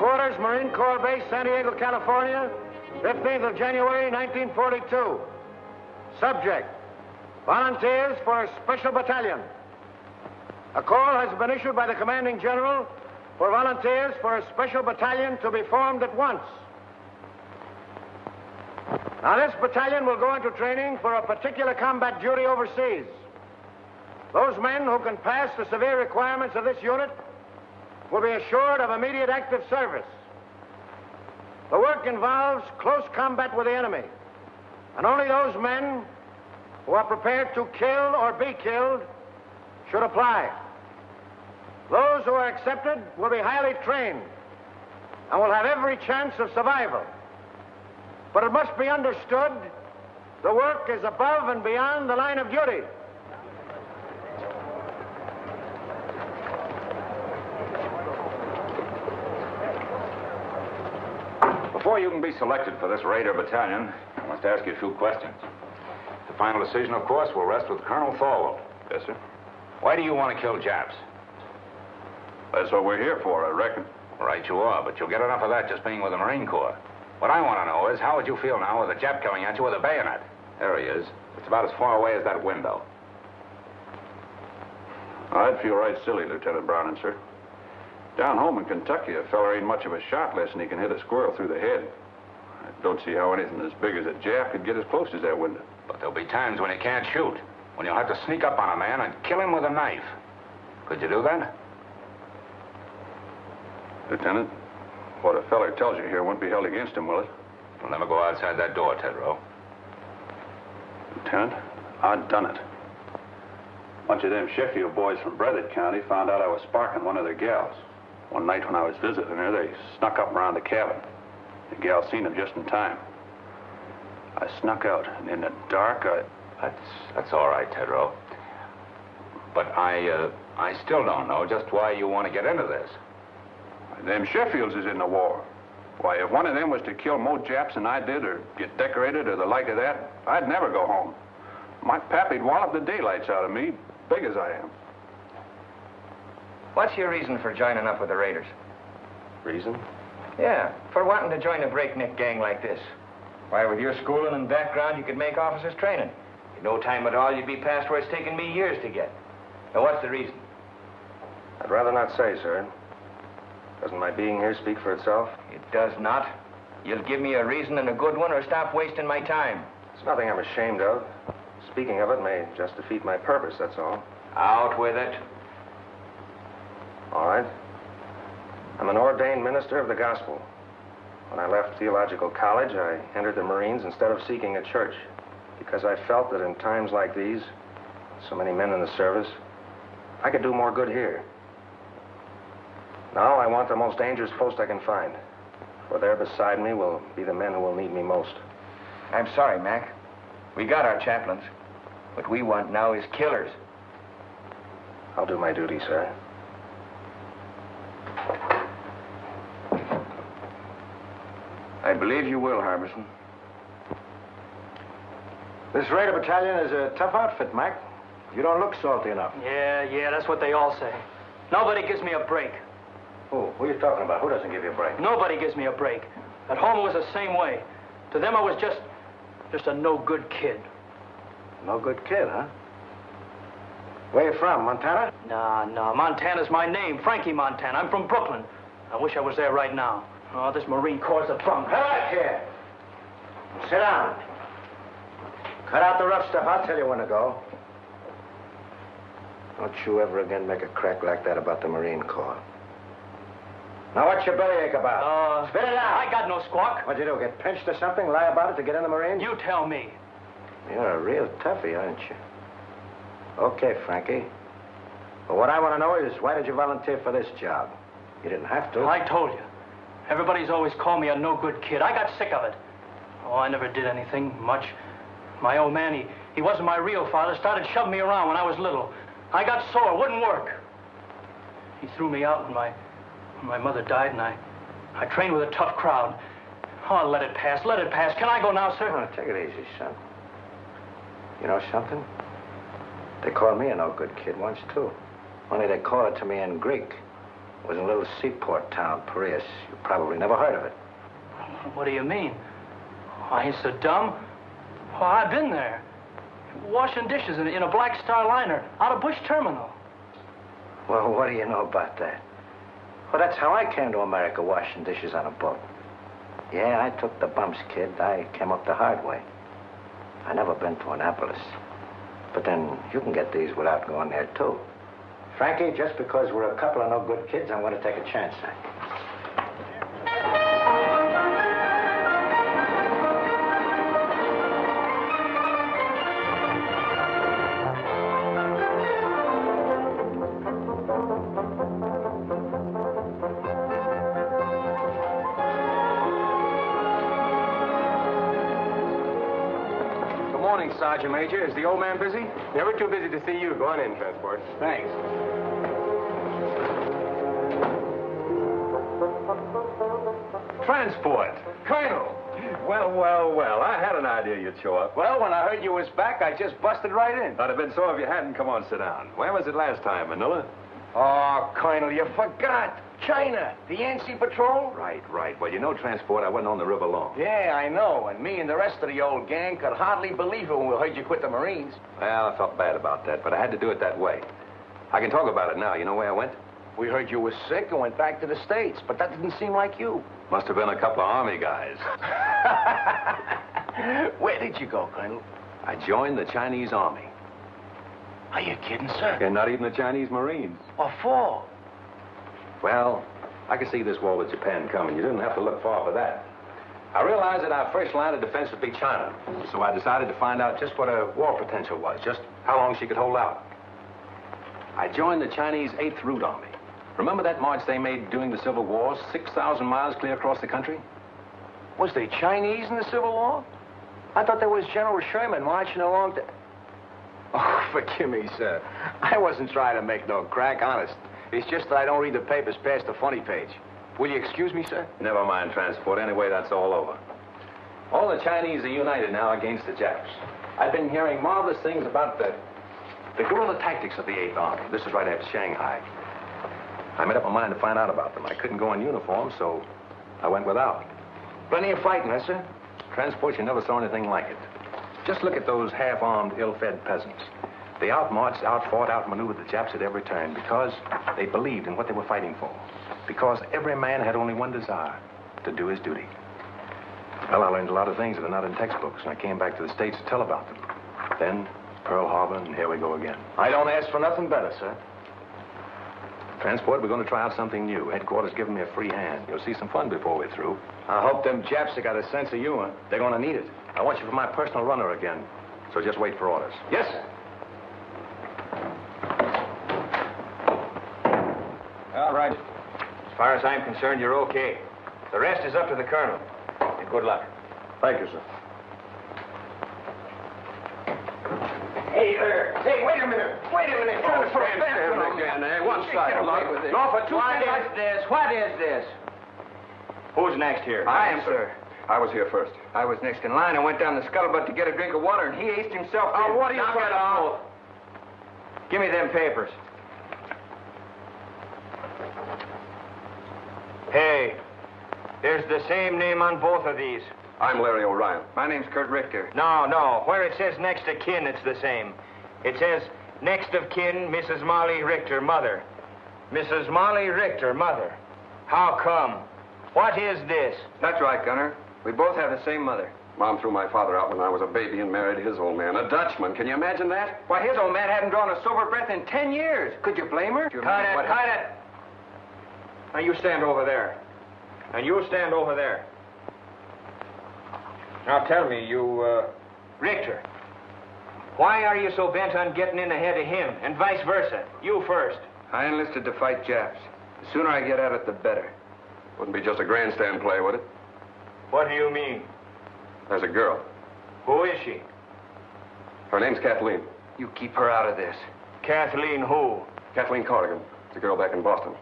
Headquarters, Marine Corps Base, San Diego, California, 15th of January, 1942. Subject, volunteers for a special battalion. A call has been issued by the commanding general for volunteers for a special battalion to be formed at once. Now, this battalion will go into training for a particular combat duty overseas. Those men who can pass the severe requirements of this unit will be assured of immediate active service. The work involves close combat with the enemy, and only those men who are prepared to kill or be killed should apply. Those who are accepted will be highly trained and will have every chance of survival. But it must be understood, the work is above and beyond the line of duty. Before you can be selected for this Raider battalion, I must ask you a few questions. The final decision, of course, will rest with Colonel Thorwald. Yes, sir. Why do you want to kill Japs? That's what we're here for, I reckon. Right you are, but you'll get enough of that just being with the Marine Corps. What I want to know is, how would you feel now with a Jap coming at you with a bayonet? There he is. It's about as far away as that window. I'd feel right silly, Lieutenant Browning, sir. Down home in Kentucky, a fella ain't much of a shot unless he can hit a squirrel through the head. I don't see how anything as big as a Jap could get as close as that window. But there'll be times when you can't shoot, when you'll have to sneak up on a man and kill him with a knife. Could you do that? Lieutenant, what a feller tells you here won't be held against him, will it? You'll never go outside that door, Tedrow. Lieutenant, I'd done it. A bunch of them Sheffield boys from Breathitt County found out I was sparking one of their gals. One night when I was visiting her, they snuck up around the cabin. The gal seen them just in time. I snuck out, and in the dark, That's all right, Tedrow. But I still don't know just why you want to get into this. Them Sheffields is in the war. Why, if one of them was to kill more Japs than I did, or get decorated, or the like of that, I'd never go home. My pappy'd wallop the daylights out of me, big as I am. What's your reason for joining up with the Raiders? Reason? Yeah, for wanting to join a breakneck gang like this. Why, with your schooling and background, you could make officers' training. In no time at all, you'd be past where it's taken me years to get. Now, what's the reason? I'd rather not say, sir. Doesn't my being here speak for itself? It does not. You'll give me a reason and a good one, or stop wasting my time. It's nothing I'm ashamed of. Speaking of it may just defeat my purpose, that's all. Out with it. All right. I'm an ordained minister of the gospel. When I left theological college, I entered the Marines instead of seeking a church, because I felt that in times like these, so many men in the service, I could do more good here. Now I want the most dangerous post I can find, for there beside me will be the men who will need me most. I'm sorry, Mac. We got our chaplains. What we want now is killers. I'll do my duty, sir. I believe you will, Harbison. This Raider battalion is a tough outfit, Mac. You don't look salty enough. Yeah, that's what they all say. Nobody gives me a break. Who are you talking about? Who doesn't give you a break? Nobody gives me a break. At home, it was the same way. To them, I was just a no-good kid. No good kid, huh? Where you from, Montana? No, Montana's my name, Frankie Montana. I'm from Brooklyn. I wish I was there right now. Oh, this Marine Corps is a bunk. Come back here. Sit down. Cut out the rough stuff. I'll tell you when to go. Don't you ever again make a crack like that about the Marine Corps. Now, what's your bellyache about? Spit it out. I got no squawk. What'd you do, get pinched or something? Lie about it to get in the Marines? You tell me. You're a real toughie, aren't you? Okay, Frankie. But what I want to know is, why did you volunteer for this job? You didn't have to. I told you. Everybody's always called me a no-good kid. I got sick of it. Oh, I never did anything much. My old man, he wasn't my real father, started shoving me around when I was little. I got sore, wouldn't work. He threw me out when my mother died, and I trained with a tough crowd. Oh, let it pass, let it pass. Can I go now, sir? Oh, take it easy, son. You know something? They called me a no-good kid once, too. Only they call it to me in Greek. was in a little seaport town, Piraeus. You probably never heard of it. What do you mean? I ain't so dumb. Oh, I've been there. Washing dishes in a Black Star liner out of Bush Terminal. Well, what do you know about that? Well, that's how I came to America, washing dishes on a boat. Yeah, I took the bumps, kid. I came up the hard way. I never been to Annapolis. But then you can get these without going there, too. Frankie, just because we're a couple of no good kids, I'm going to take a chance on you. Sergeant Major, is the old man busy? Never too busy to see you. Go on in, Transport. Thanks. Transport. Colonel. Well. I had an idea you'd show up. Well, when I heard you was back, I just busted right in. I'd have been so if you hadn't. Come on, sit down. Where was it last time, Manila? Oh, Colonel, you forgot. China, the Yankee Patrol. Right. Well, you know, Transport, I wasn't on the river long. Yeah, I know. And me and the rest of the old gang could hardly believe it when we heard you quit the Marines. Well, I felt bad about that, but I had to do it that way. I can talk about it now. You know where I went? We heard you were sick and went back to the States, but that didn't seem like you. Must have been a couple of Army guys. Where did you go, Colonel? I joined the Chinese Army. Are you kidding, sir? And not even the Chinese Marines. What for? Well, I could see this war with Japan coming. You didn't have to look far for that. I realized that our first line of defense would be China. So I decided to find out just what her war potential was, just how long she could hold out. I joined the Chinese 8th Route Army. Remember that march they made during the Civil War, 6,000 miles clear across the country? Was they Chinese in the Civil War? I thought there was General Sherman marching along to... Oh, forgive me, sir. I wasn't trying to make no crack, honest. It's just that I don't read the papers past the funny page. Will you excuse me, sir? Never mind, Transport. Anyway, that's all over. All the Chinese are united now against the Japs. I've been hearing marvelous things about the guerrilla tactics of the 8th Army. This is right after Shanghai. I made up my mind to find out about them. I couldn't go in uniform, so I went without. Plenty of fighting, huh, sir? Transport, you never saw anything like it. Just look at those half-armed, ill-fed peasants. They outmarched, outfought, outmaneuvered the Japs at every turn because they believed in what they were fighting for. Because every man had only one desire, to do his duty. Well, I learned a lot of things that are not in textbooks, and I came back to the States to tell about them. Then, Pearl Harbor, and here we go again. I don't ask for nothing better, sir. Transport, we're going to try out something new. Headquarters giving me a free hand. You'll see some fun before we're through. I hope them Japs have got a sense of humor. They're going to need it. I want you for my personal runner again, so just wait for orders. Yes, sir. All right. As far as I'm concerned, you're okay. The rest is up to the colonel. And good luck. Thank you, sir. Hey there. Hey, wait a minute. Trying to put a fence on me. again, eh? One side. No, for two seconds. What is this? Who's next here? I am, sir. I was here first. I was next in line. I went down the scuttlebutt to get a drink of water, and he aced himself. Oh, what are you Knock trying it to off. Give me them papers. Hey, there's the same name on both of these. I'm Larry O'Ryan. My name's Kurt Richter. No. Where it says next of kin, it's the same. It says next of kin, Mrs. Molly Richter, mother. Mrs. Molly Richter, mother. How come? What is this? That's right, Gunner. We both have the same mother. Mom threw my father out when I was a baby and married his old man, a Dutchman. Can you imagine that? Why, his old man hadn't drawn a sober breath in 10 years. Could you blame her? Cut it. Now, you stand over there. And you stand over there. Now, tell me, you, Richter, why are you so bent on getting in ahead of him, and vice versa? You first. I enlisted to fight Japs. The sooner I get at it, the better. Wouldn't be just a grandstand play, would it? What do you mean? There's a girl. Who is she? Her name's Kathleen. You keep her out of this. Kathleen who? Kathleen Corrigan. It's a girl back in Boston.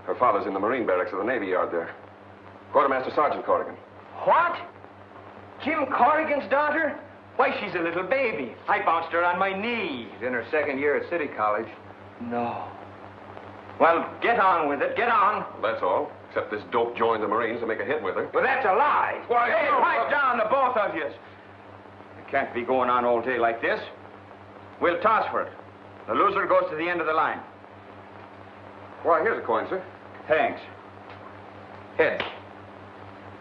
Her father's in the Marine barracks of the Navy Yard there. Quartermaster Sergeant Corrigan. What? Jim Corrigan's daughter? Why, she's a little baby. I bounced her on my knee. She's in her second year at City College. No. Well, get on with it. Get on. That's all. Except this dope joined the Marines to make a hit with her. Well, that's a lie. Why, hey, no, pipe down, the both of you. It can't be going on all day like this. We'll toss for it. The loser goes to the end of the line. Why, here's a coin, sir. Thanks. Heads.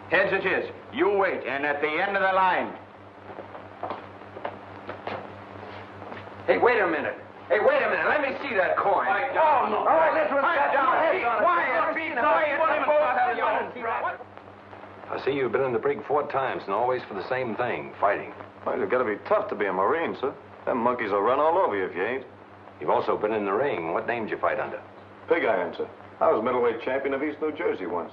Heads it is. You wait, and at the end of the line. Hey, wait a minute. Hey, wait a minute. Let me see that coin. Oh, no. All right, this one's got down. Hey, quiet. Be quiet. I see you've been in the brig 4 times, and always for the same thing, fighting. Well, you've got to be tough to be a Marine, sir. Them monkeys will run all over you if you ain't. You've also been in the ring. What name did you fight under? Pig Iron, sir. I was middleweight champion of East New Jersey once.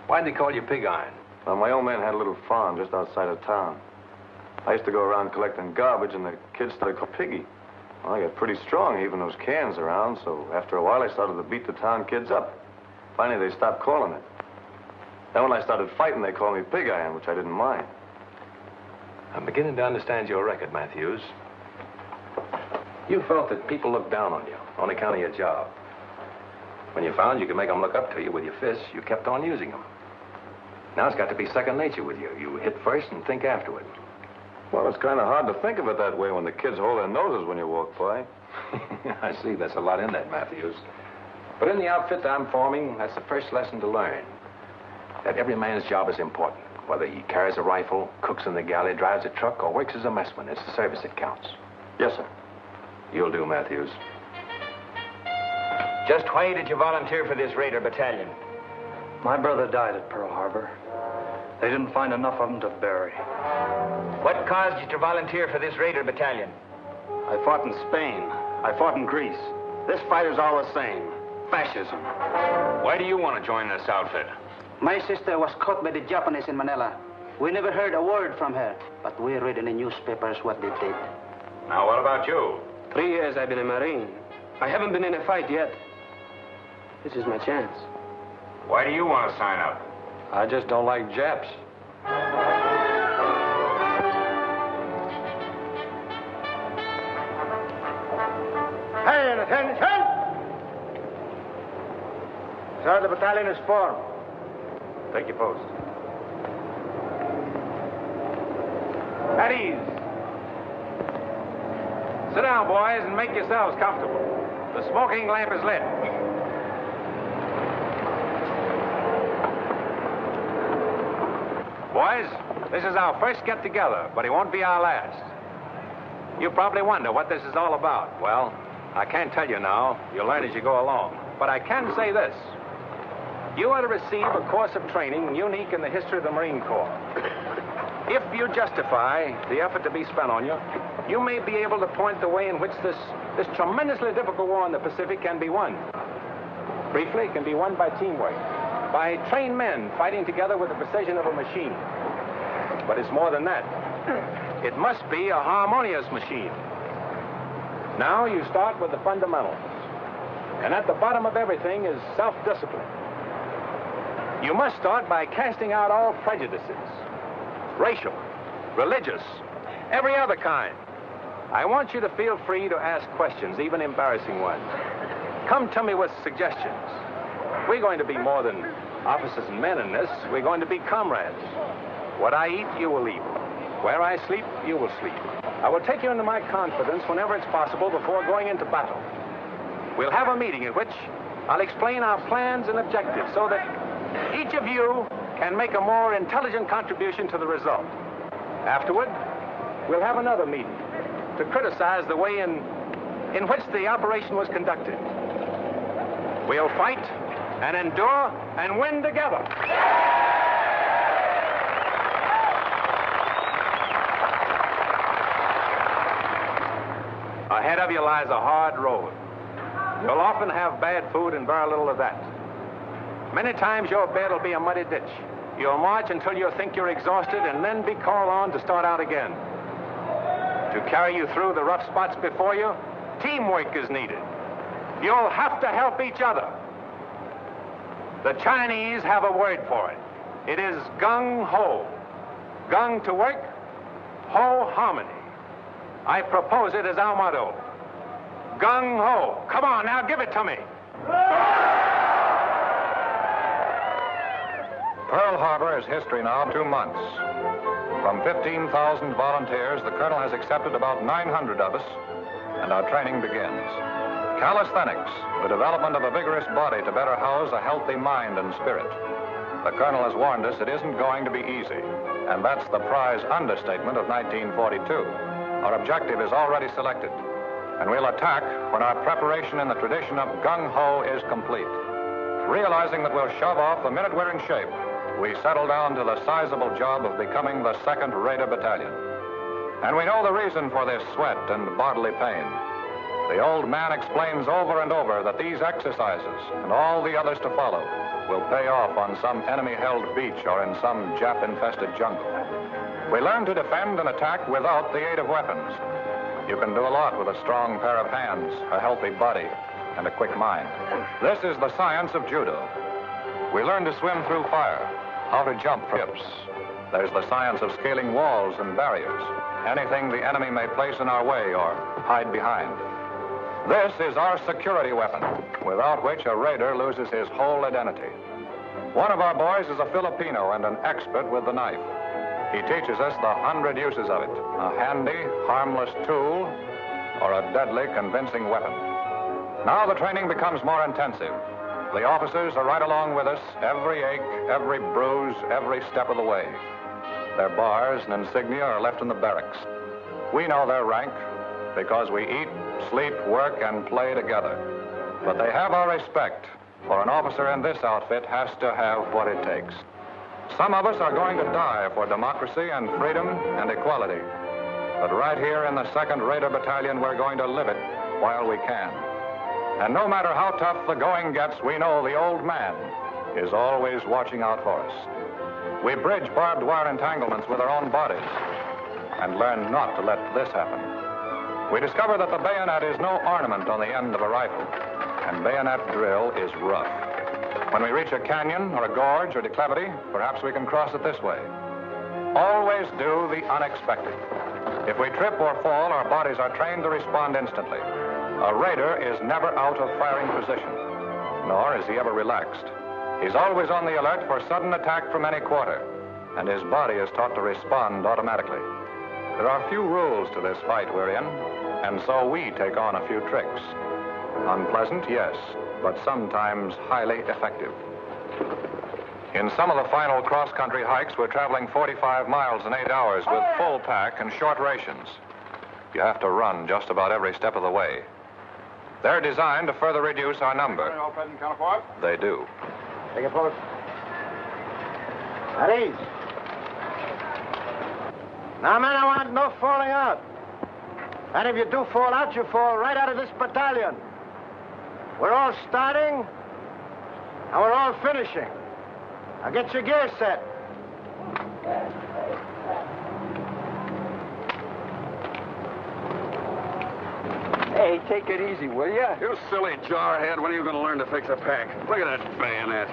Why'd they call you Pig Iron? Well, my old man had a little farm just outside of town. I used to go around collecting garbage, and the kids started calling Piggy. Well, I got pretty strong heaving those cans around, so after a while I started to beat the town kids up. Finally, they stopped calling it. Then when I started fighting, they called me Pig Iron, which I didn't mind. I'm beginning to understand your record, Matthews. You felt that people looked down on you on account of your job. When you found you could make them look up to you with your fists, you kept on using them. Now it's got to be second nature with you. You hit first and think afterward. Well, it's kind of hard to think of it that way when the kids hold their noses when you walk by. I see. There's a lot in that, Matthews. But in the outfit that I'm forming, that's the first lesson to learn. That every man's job is important. Whether he carries a rifle, cooks in the galley, drives a truck, or works as a messman, it's the service that counts. Yes, sir. You'll do, Matthews. Just why did you volunteer for this Raider battalion? My brother died at Pearl Harbor. They didn't find enough of them to bury. What caused you to volunteer for this Raider battalion? I fought in Spain. I fought in Greece. This fight is all the same. Fascism. Why do you want to join this outfit? My sister was caught by the Japanese in Manila. We never heard a word from her, but we read in the newspapers what they did. Now, what about you? 3 years I've been a Marine. I haven't been in a fight yet. This is my chance. Why do you want to sign up? I just don't like Japs. Hey, and attention! Sir, the battalion is formed. Take your post. At ease. Sit down, boys, and make yourselves comfortable. The smoking lamp is lit. Boys, this is our first get-together, but it won't be our last. You probably wonder what this is all about. Well, I can't tell you now. You'll learn as you go along. But I can say this. You are to receive a course of training unique in the history of the Marine Corps. If you justify the effort to be spent on you, you may be able to point the way in which this tremendously difficult war in the Pacific can be won. Briefly, it can be won by teamwork, by trained men fighting together with the precision of a machine. But it's more than that. It must be a harmonious machine. Now you start with the fundamentals. And at the bottom of everything is self-discipline. You must start by casting out all prejudices. Racial, religious, every other kind. I want you to feel free to ask questions, even embarrassing ones. Come to me with suggestions. We're going to be more than officers and men in this. We're going to be comrades. What I eat, you will eat. Where I sleep, you will sleep. I will take you into my confidence whenever it's possible before going into battle. We'll have a meeting in which I'll explain our plans and objectives so that each of you can make a more intelligent contribution to the result. Afterward, we'll have another meeting to criticize the way in which the operation was conducted. We'll fight and endure and win together. Ahead of you lies a hard road. You'll often have bad food and very little of that. Many times your bed will be a muddy ditch. You'll march until you think you're exhausted and then be called on to start out again. To carry you through the rough spots before you, teamwork is needed. You'll have to help each other. The Chinese have a word for it. It is gung ho. Gung to work, ho harmony. I propose it as our motto. Gung ho. Come on, now give it to me. Pearl Harbor is history now, 2 months. From 15,000 volunteers, the Colonel has accepted about 900 of us, and our training begins. Calisthenics, the development of a vigorous body to better house a healthy mind and spirit. The Colonel has warned us it isn't going to be easy, and that's the prize understatement of 1942. Our objective is already selected, and we'll attack when our preparation in the tradition of gung-ho is complete. Realizing that we'll shove off the minute we're in shape, we settle down to the sizable job of becoming the 2nd Raider Battalion. And we know the reason for this sweat and bodily pain. The old man explains over and over that these exercises, and all the others to follow, will pay off on some enemy-held beach or in some Jap-infested jungle. We learn to defend and attack without the aid of weapons. You can do a lot with a strong pair of hands, a healthy body, and a quick mind. This is the science of judo. We learn to swim through fire, how to jump from ships. There's the science of scaling walls and barriers, anything the enemy may place in our way or hide behind. This is our security weapon, without which a raider loses his whole identity. One of our boys is a Filipino and an expert with the knife. He teaches us the 100 uses of it, a handy, harmless tool, or a deadly, convincing weapon. Now the training becomes more intensive. The officers are right along with us, every ache, every bruise, every step of the way. Their bars and insignia are left in the barracks. We know their rank because we eat, sleep, work, and play together. But they have our respect, for an officer in this outfit has to have what it takes. Some of us are going to die for democracy and freedom and equality. But right here in the 2nd Raider Battalion, we're going to live it while we can. And no matter how tough the going gets, we know the old man is always watching out for us. We bridge barbed wire entanglements with our own bodies and learn not to let this happen. We discover that the bayonet is no ornament on the end of a rifle, and bayonet drill is rough. When we reach a canyon or a gorge or declivity, perhaps we can cross it this way. Always do the unexpected. If we trip or fall, our bodies are trained to respond instantly. A raider is never out of firing position, nor is he ever relaxed. He's always on the alert for sudden attack from any quarter, and his body is taught to respond automatically. There are few rules to this fight we're in, and so we take on a few tricks. Unpleasant, yes, but sometimes highly effective. In some of the final cross-country hikes, we're traveling 45 miles in 8 hours with full pack and short rations. You have to run just about every step of the way. They're designed to further reduce our number. All present, counterpart. They do. Take a post. At ease. Now, men, I want no falling out. And if you do fall out, you fall right out of this battalion. We're all starting, and we're all finishing. Now get your gear set. Hey, take it easy, will you? You silly jarhead, when are you going to learn to fix a pack? Look at that bayonet.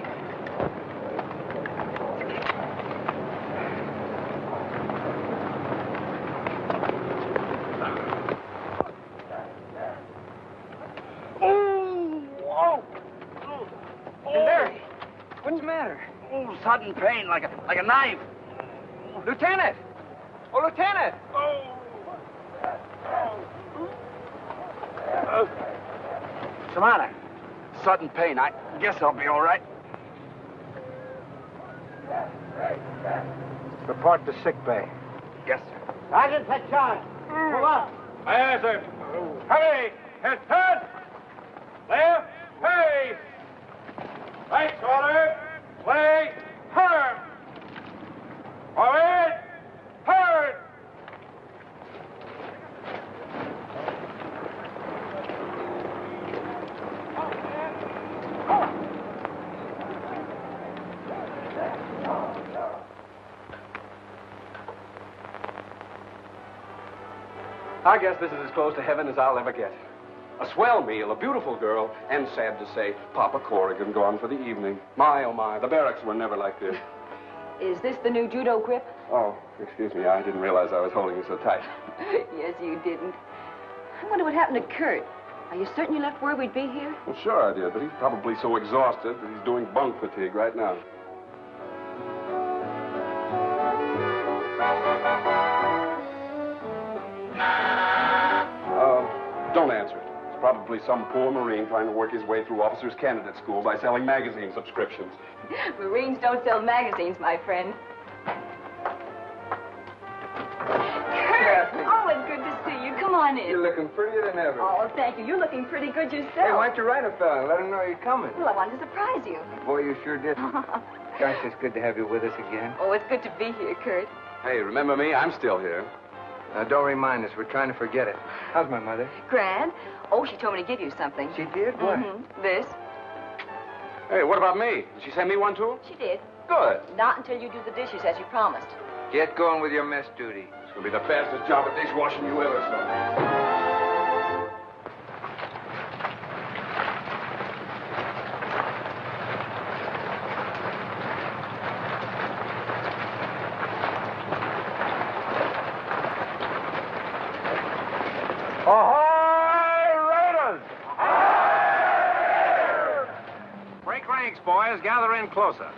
What's the matter? Oh, sudden pain, like a knife. Lieutenant! Oh, Lieutenant! What's the matter? Sudden pain. I guess I'll be all right. Report to sick bay. Yes, sir. Sergeant, take charge. Move up. Aye, aye, sir. Hurry! Head! Left! Hurry! Right shoulder! Leg! Turn! Forward! Turn! I guess this is as close to heaven as I'll ever get. A swell meal, a beautiful girl, and sad to say, Papa Corrigan gone for the evening. My, oh my, the barracks were never like this. Is this the new judo grip? Oh, excuse me, I didn't realize I was holding you so tight. Yes, you didn't. I wonder what happened to Kurt. Are you certain you left word we'd be here? Well, sure I did, but he's probably so exhausted that he's doing bunk fatigue right now. Don't answer it. It's probably some poor Marine trying to work his way through officers' candidate school by selling magazine subscriptions. Marines don't sell magazines, my friend. Kurt! Oh, it's good to see you. Come on in. You're looking prettier than ever. Oh, thank you. You're looking pretty good yourself. Hey, why don't you write a fella and let him know you're coming? Well, I wanted to surprise you. Boy, you sure did. Gosh, it's good to have you with us again. Oh, it's good to be here, Kurt. Hey, remember me? I'm still here. Now, don't remind us. We're trying to forget it. How's my mother? Grand. Oh, she told me to give you something. She did? What? This. Hey, what about me? Did she send me one, too? She did. Good. Not until you do the dishes, as you promised. Get going with your mess duty. It's going to be the fastest job of dishwashing you ever saw. Boys, gather in closer.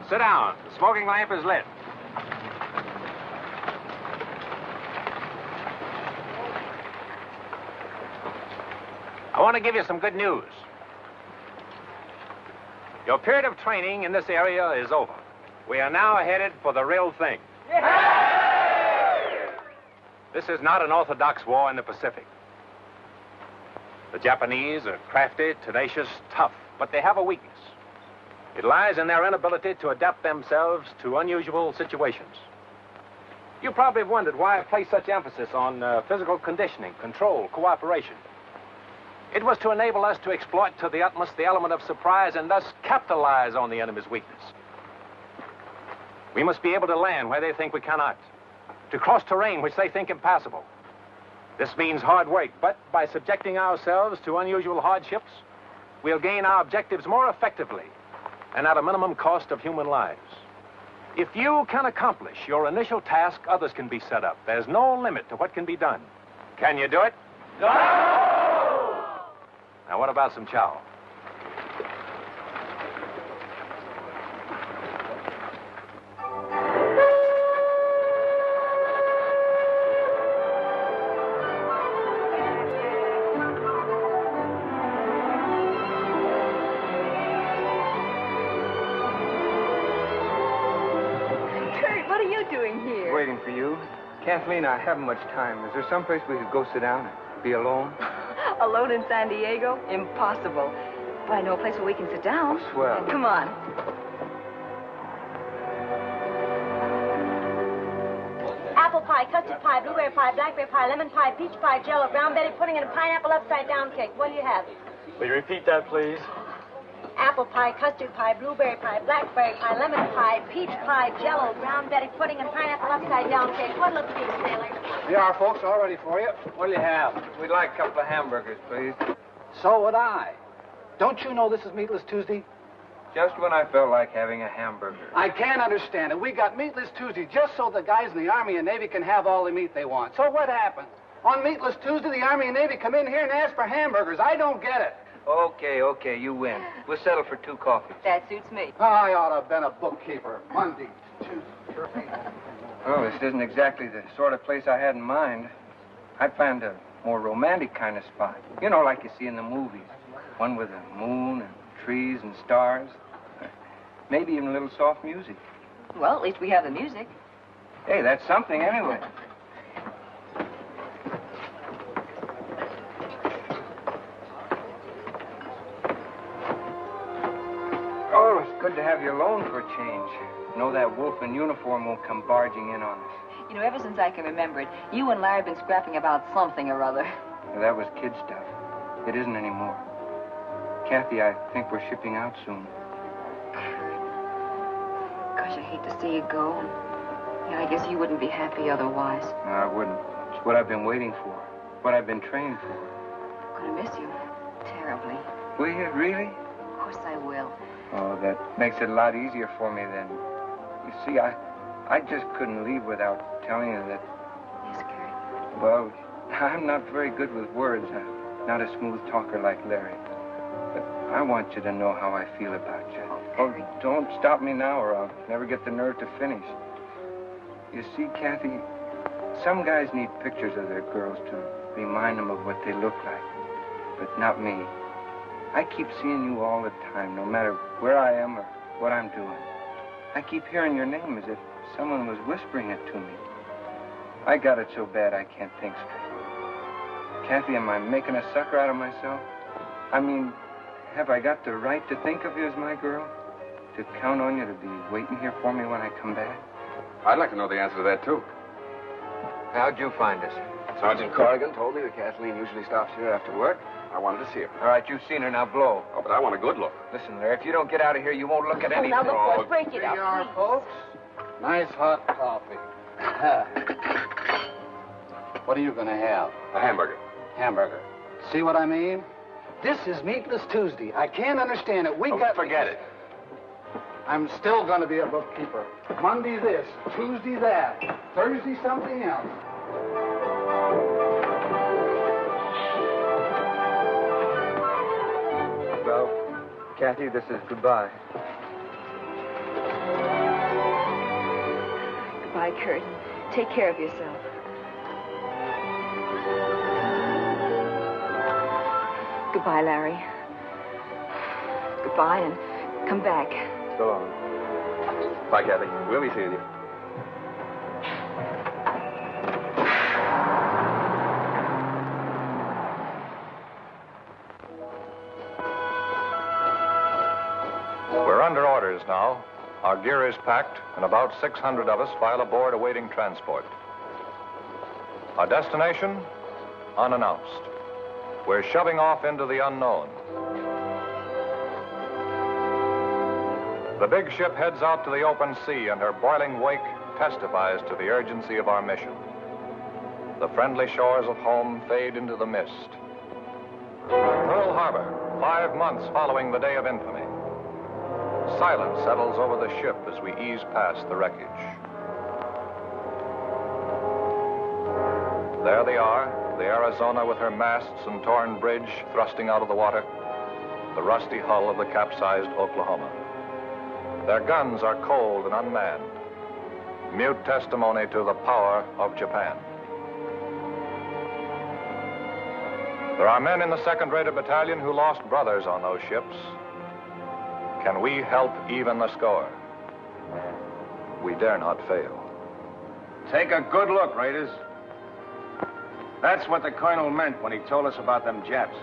Sit down. The smoking lamp is lit. I want to give you some good news. Your period of training in this area is over. We are now headed for the real thing. This is not an orthodox war in the Pacific. The Japanese are crafty, tenacious, tough, but they have a weakness. It lies in their inability to adapt themselves to unusual situations. You probably have wondered why I place such emphasis on physical conditioning, control, cooperation. It was to enable us to exploit to the utmost the element of surprise and thus capitalize on the enemy's weakness. We must be able to land where they think we cannot, to cross terrain which they think impassable. This means hard work, but by subjecting ourselves to unusual hardships, we'll gain our objectives more effectively and at a minimum cost of human lives. If you can accomplish your initial task, others can be set up. There's no limit to what can be done. Can you do it? No! Now, what about some chow? Waiting for you. Kathleen, I haven't much time. Is there someplace we could go sit down and be alone? Alone in San Diego? Impossible. But I know a place where we can sit down. Oh, swell. Come on. Apple pie, custard pie, blueberry pie, blackberry pie, lemon pie, peach pie, jello, brown Betty pudding, and a pineapple upside-down cake. What do you have? Will you repeat that, please? Apple pie, custard pie, blueberry pie, blackberry pie, lemon pie, peach pie, jello, brown Betty pudding, and pineapple upside-down cake. What'll it be, sailor? Here are, folks, all ready for you. What'll you have? We'd like a couple of hamburgers, please. So would I. Don't you know this is Meatless Tuesday? Just when I felt like having a hamburger. I can't understand it. We got Meatless Tuesday just so the guys in the Army and Navy can have all the meat they want. So what happened? On Meatless Tuesday, the Army and Navy come in here and ask for hamburgers. I don't get it. Okay, you win. We'll settle for 2 coffees. That suits me. I ought to have been a bookkeeper. Monday, Tuesday. Well, this isn't exactly the sort of place I had in mind. I planned a more romantic kind of spot. You know, like you see in the movies. One with a moon and trees and stars. Maybe even a little soft music. Well, at least we have the music. Hey, that's something anyway. Oh, it's good to have you alone for a change. Know that wolf in uniform won't come barging in on us. You know, ever since I can remember it, you and Larry have been scrapping about something or other. Well, that was kid stuff. It isn't anymore. Kathy, I think we're shipping out soon. Gosh, I hate to see you go. Yeah, I guess you wouldn't be happy otherwise. No, I wouldn't. It's what I've been waiting for. What I've been trained for. I'm gonna miss you. Terribly. Will you, really? Of course I will. Oh, that makes it a lot easier for me then. You see, I just couldn't leave without telling you that... Yes, Kurt? Well, I'm not very good with words. not a smooth talker like Larry. But I want you to know how I feel about you. Oh, don't stop me now or I'll never get the nerve to finish. You see, Kathy, some guys need pictures of their girls to remind them of what they look like. But not me. I keep seeing you all the time, no matter where I am or what I'm doing. I keep hearing your name as if someone was whispering it to me. I got it so bad I can't think straight. Kathy, am I making a sucker out of myself? I mean, have I got the right to think of you as my girl? To count on you to be waiting here for me when I come back? I'd like to know the answer to that, too. How'd you find us? Sergeant Corrigan told me that Kathleen usually stops here after work. I wanted to see her. All right, you've seen her, now blow. Oh, but I want a good look. Listen, Larry, if you don't get out of here, you won't look at anything. Now, look, boys, break it up. Here you are, folks. Nice hot coffee. What are you going to have? A hamburger. Hamburger. See what I mean? This is Meatless Tuesday. I can't understand it. Forget it. I'm still going to be a bookkeeper. Monday this, Tuesday that, Thursday something else. Well, Kathy, this is goodbye. Goodbye, Kurt. Take care of yourself. Goodbye, Larry. Goodbye, and come back. So long. Bye, Kathy. We'll be seeing you. We're under orders now. Our gear is packed, and about 600 of us file aboard awaiting transport. Our destination? Unannounced. We're shoving off into the unknown. The big ship heads out to the open sea, and her boiling wake testifies to the urgency of our mission. The friendly shores of home fade into the mist. Pearl Harbor, 5 months following the day of infamy. Silence settles over the ship as we ease past the wreckage. There they are, the Arizona with her masts and torn bridge thrusting out of the water, the rusty hull of the capsized Oklahoma. Their guns are cold and unmanned, mute testimony to the power of Japan. There are men in the 2nd Rated Battalion who lost brothers on those ships. Can we help even the score? We dare not fail. Take a good look, Raiders. That's what the colonel meant when he told us about them Japs.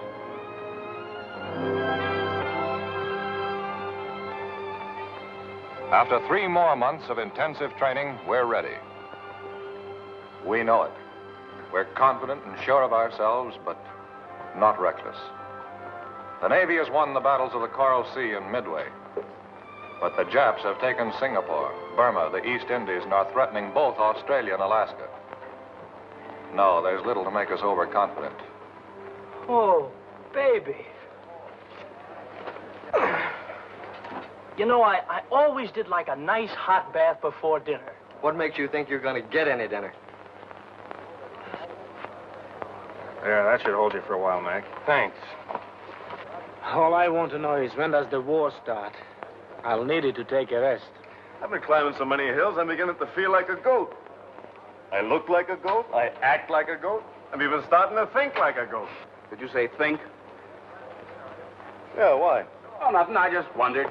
After 3 more months of intensive training, we're ready. We know it. We're confident and sure of ourselves, but not reckless. The Navy has won the battles of the Coral Sea and Midway. But the Japs have taken Singapore, Burma, the East Indies, and are threatening both Australia and Alaska. No, there's little to make us overconfident. Oh, baby. You know, I always did like a nice hot bath before dinner. What makes you think you're going to get any dinner? Yeah, that should hold you for a while, Mac. Thanks. All I want to know is when does the war start? I'll need it to take a rest. I've been climbing so many hills, I'm beginning to feel like a goat. I look like a goat. I act like a goat. I'm even starting to think like a goat. Did you say think? Yeah, why? Oh, nothing. I just wondered.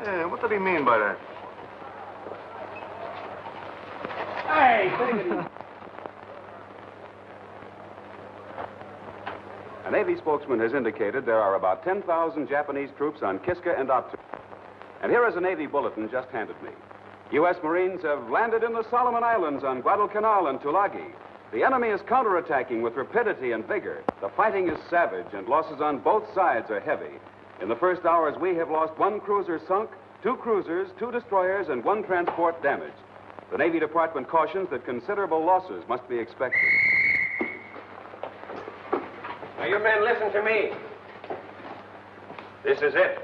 Yeah, what did he mean by that? Hey, take it easy. A Navy spokesman has indicated there are about 10,000 Japanese troops on Kiska and Attu. And here is a Navy bulletin just handed me. U.S. Marines have landed in the Solomon Islands on Guadalcanal and Tulagi. The enemy is counterattacking with rapidity and vigor. The fighting is savage, and losses on both sides are heavy. In the first hours, we have lost 1 cruiser sunk, 2 cruisers, 2 destroyers, and 1 transport damaged. The Navy Department cautions that considerable losses must be expected. Now, you men, listen to me. This is it.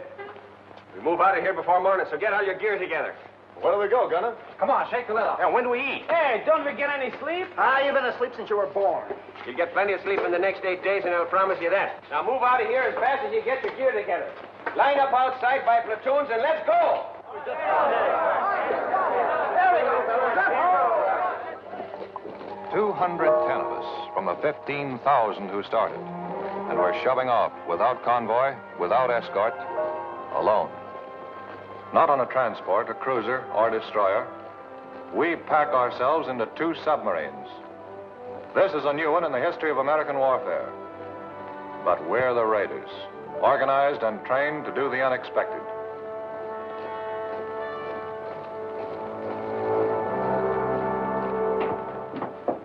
We move out of here before morning, so get all your gear together. Where do we go, Gunner? Come on, shake the lid off. Now, when do we eat? Hey, don't we get any sleep? You've been asleep since you were born. You'll get plenty of sleep in the next 8 days, and I'll promise you that. Now move out of here as fast as you get your gear together. Line up outside by platoons, and let's go! 210 of us from the 15,000 who started. And we're shoving off without convoy, without escort, alone. Not on a transport, a cruiser, or destroyer. We pack ourselves into 2 submarines. This is a new one in the history of American warfare. But we're the Raiders, organized and trained to do the unexpected.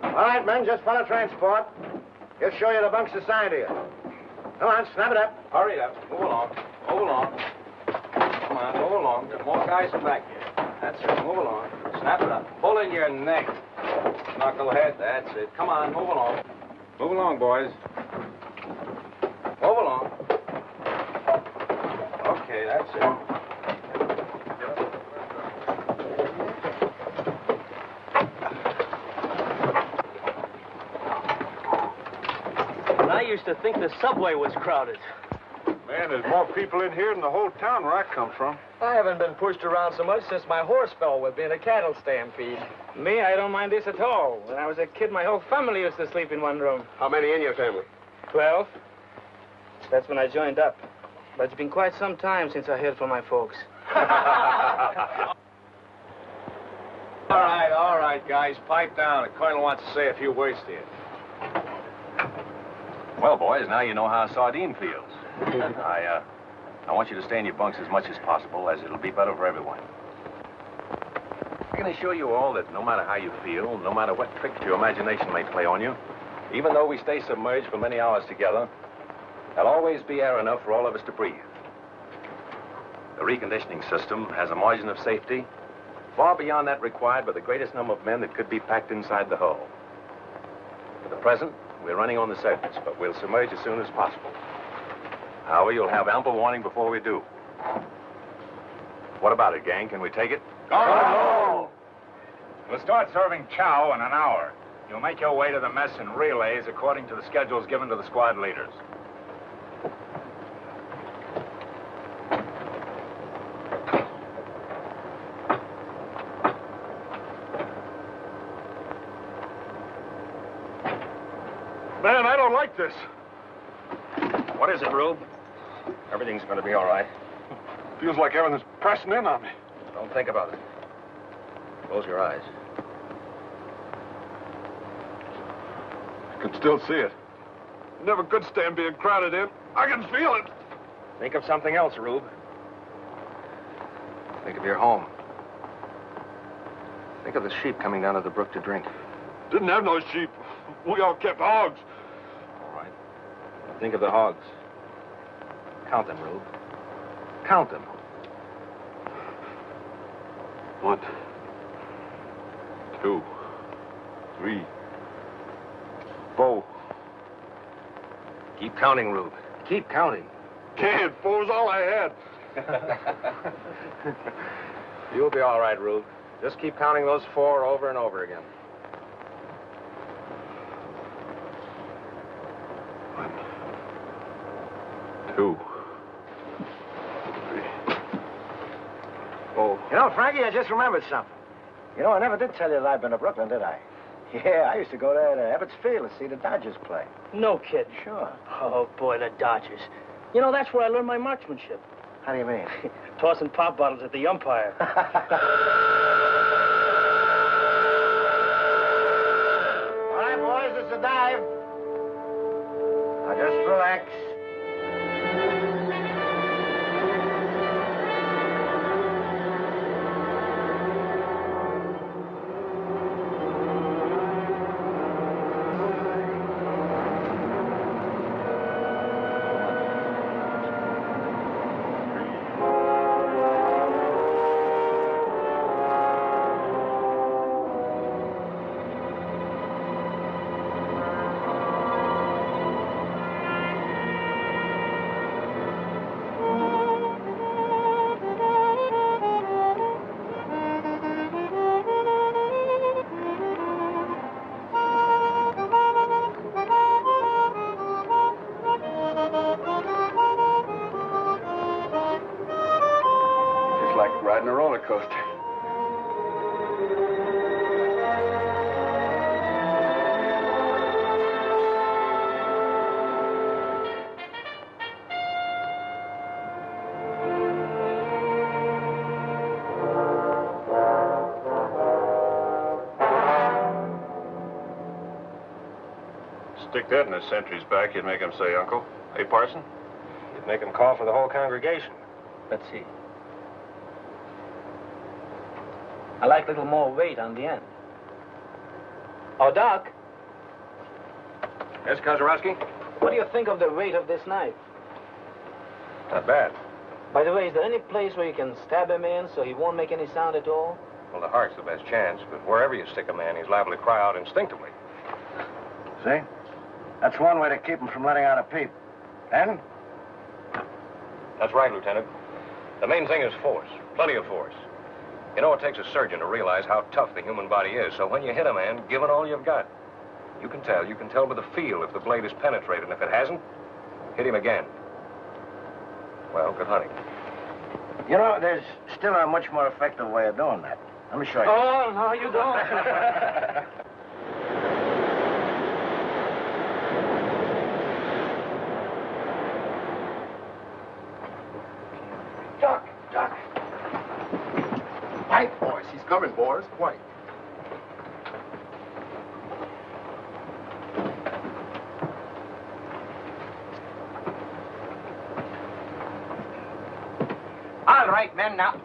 All right, men, just follow transport. He'll show you the bunks assigned to you. Come on, snap it up. Hurry up. Move along. Move along. Come on, move along. There's more guys from back here. That's it. Move along. Snap it up. Pull in your neck. Knucklehead. That's it. Come on, move along. Move along, boys. Move along. Okay, that's it. I used to think the subway was crowded. Man, there's more people in here than the whole town where I come from. I haven't been pushed around so much since my horse fell with me in a cattle stampede. Me, I don't mind this at all. When I was a kid, my whole family used to sleep in one room. How many in your family? 12. That's when I joined up. But it's been quite some time since I heard from my folks. All right, guys. Pipe down. The colonel wants to say a few words to you. Well, boys, now you know how a sardine feels. I want you to stay in your bunks as much as possible, as it'll be better for everyone. I can assure you all that no matter how you feel, no matter what tricks your imagination may play on you, even though we stay submerged for many hours together, there'll always be air enough for all of us to breathe. The reconditioning system has a margin of safety far beyond that required by the greatest number of men that could be packed inside the hull. For the present, we're running on the surface, but we'll submerge as soon as possible. However, you'll have ample warning before we do. What about it, gang? Can we take it? Go! We'll start serving chow in an hour. You'll make your way to the mess in relays according to the schedules given to the squad leaders. Man, I don't like this. What is it, Rube? Everything's going to be all right. Feels like everything's pressing in on me. Don't think about it. Close your eyes. I can still see it. Never could stand being crowded in. I can feel it. Think of something else, Rube. Think of your home. Think of the sheep coming down to the brook to drink. Didn't have no sheep. We all kept hogs. All right. Now think of the hogs. Count them, Rube. Count them. 1, 2, 3, 4. Keep counting, Rube. Keep counting. Can't. 4's all I had. You'll be all right, Rube. Just keep counting those 4 over and over again. 1, 2, 3, 4. You know, Frankie, I just remembered something. You know, I never did tell you that I've been to Brooklyn, did I? Yeah, I used to go there to Ebbets Field to see the Dodgers play. No kidding. Sure. Oh, boy, the Dodgers. You know, that's where I learned my marksmanship. How do you mean? Tossing pop bottles at the umpire. All right, boys, it's a dive. Now just relax. riding a roller coaster. Stick that in his sentry's back, you'd make him say, Uncle. Hey, Parson? You'd make him call for the whole congregation. Let's see. I like a little more weight on the end. Oh, Doc. Yes, Kozarowski? What do you think of the weight of this knife? Not bad. By the way, is there any place where you can stab him in so he won't make any sound at all? Well, the heart's the best chance, but wherever you stick a man, he's liable to cry out instinctively. See? That's one way to keep him from letting out a peep. And? That's right, Lieutenant. The main thing is force. Plenty of force. You know, it takes a surgeon to realize how tough the human body is, so when you hit a man, give it all you've got. You can tell by the feel if the blade is penetrated, and if it hasn't, hit him again. Well, good hunting. You know, there's still a much more effective way of doing that. Let me show you. Oh, no, you don't. Duck. Quiet, boys. He's coming, boys. Quiet. All right, men, now.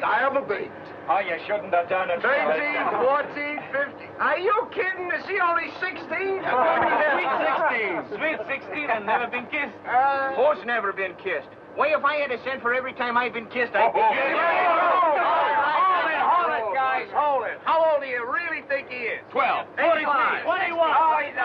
I have a bait. Oh, you shouldn't have done it. 13, 14, 15. Are you kidding? Is he only 16? Sweet 16 and never been kissed. Who's never been kissed? Why, if I had a cent for every time I've been kissed, I'd be... Hold it, guys, hold it. How old do you really think he is? 12. 45. 21. Oh, he's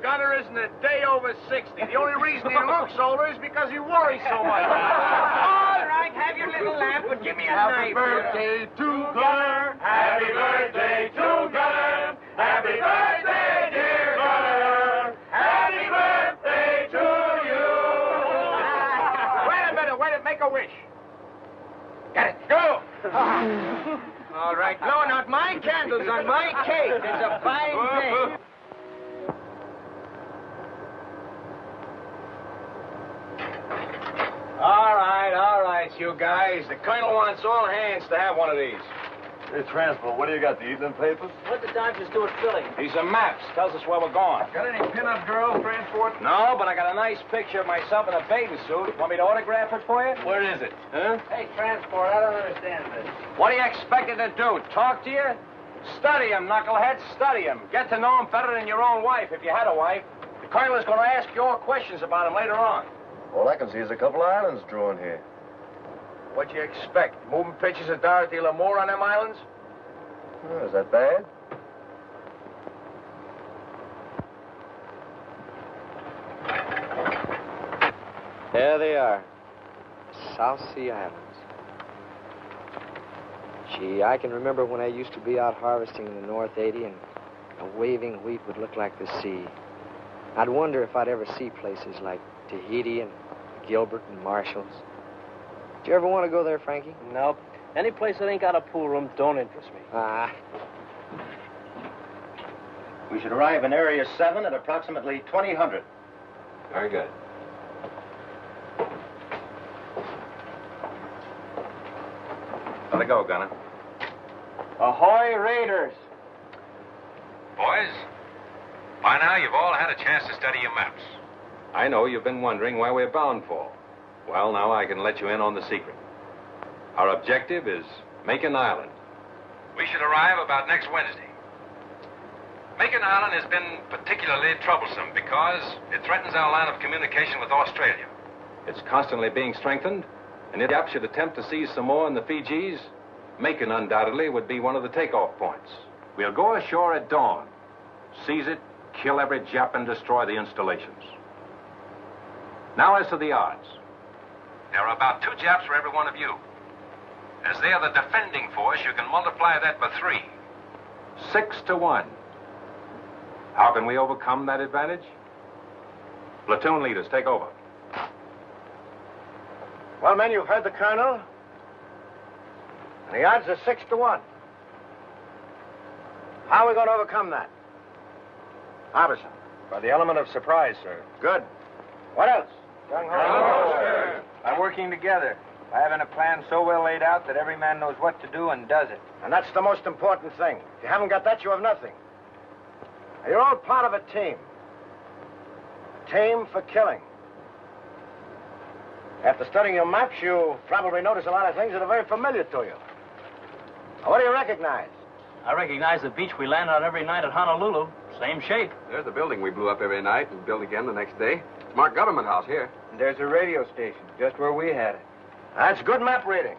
Gunner isn't a day over 60. The only reason he looks older is because he worries so much. All right, have your little laugh, but give me a knife. Happy birthday to Gunner. Happy birthday to Gunner. Happy birthday, dear Gunner. Happy birthday to you. Wait a minute, make a wish. Get it, go. All right, blowing out my candles on my cake. It's a fine day. All right, you guys. The colonel wants all hands to have one of these. Hey, Transport, what do you got, the evening papers? What the Dodgers do at Philly? These are maps. Tells us where we're going. Got any pin-up girls, Transport? No, but I got a nice picture of myself in a bathing suit. Want me to autograph it for you? Where is it? Huh? Hey, Transport, I don't understand this. What do you expect it to do? Talk to you? Study him, knucklehead. Study him. Get to know him better than your own wife, if you had a wife. The colonel is going to ask you all questions about him later on. All I can see is a couple of islands drawn here. What do you expect? Moving pictures of Dorothy Lamour on them islands? Oh, is that bad? There they are. South Sea Islands. Gee, I can remember when I used to be out harvesting in the North 80 and a waving wheat would look like the sea. I'd wonder if I'd ever see places like Tahiti and Gilbert and Marshall's. Did you ever want to go there, Frankie? Nope. Any place that ain't got a pool room don't interest me. Ah. We should arrive in Area 7 at approximately 2000. Very good. Let it go, Gunner. Ahoy, Raiders! Boys, by now you've all had a chance to study your maps. I know you've been wondering where we're bound for. Well, now I can let you in on the secret. Our objective is Makin Island. We should arrive about next Wednesday. Makin Island has been particularly troublesome because it threatens our line of communication with Australia. It's constantly being strengthened, and if Jap should attempt to seize Samoa and the Fijis, Makin undoubtedly would be one of the takeoff points. We'll go ashore at dawn, seize it, kill every Jap, and destroy the installations. Now, as to the odds. There are about 2 Japs for every one of you. As they are the defending force, you can multiply that by 3. 6 to 1. How can we overcome that advantage? Platoon leaders, take over. Well, men, you've heard the colonel. And the odds are 6 to 1. How are we going to overcome that? Harbison. By the element of surprise, sir. Good. What else? Gung ho. By working together. By having a plan so well laid out that every man knows what to do and does it. And that's the most important thing. If you haven't got that, you have nothing. Now, you're all part of a team. A team for killing. After studying your maps, you probably notice a lot of things that are very familiar to you. Now, what do you recognize? I recognize the beach we land on every night at Honolulu. Same shape. There's the building we blew up every night and built again the next day. It's marked Government House here. And there's a radio station, just where we had it. That's good map reading.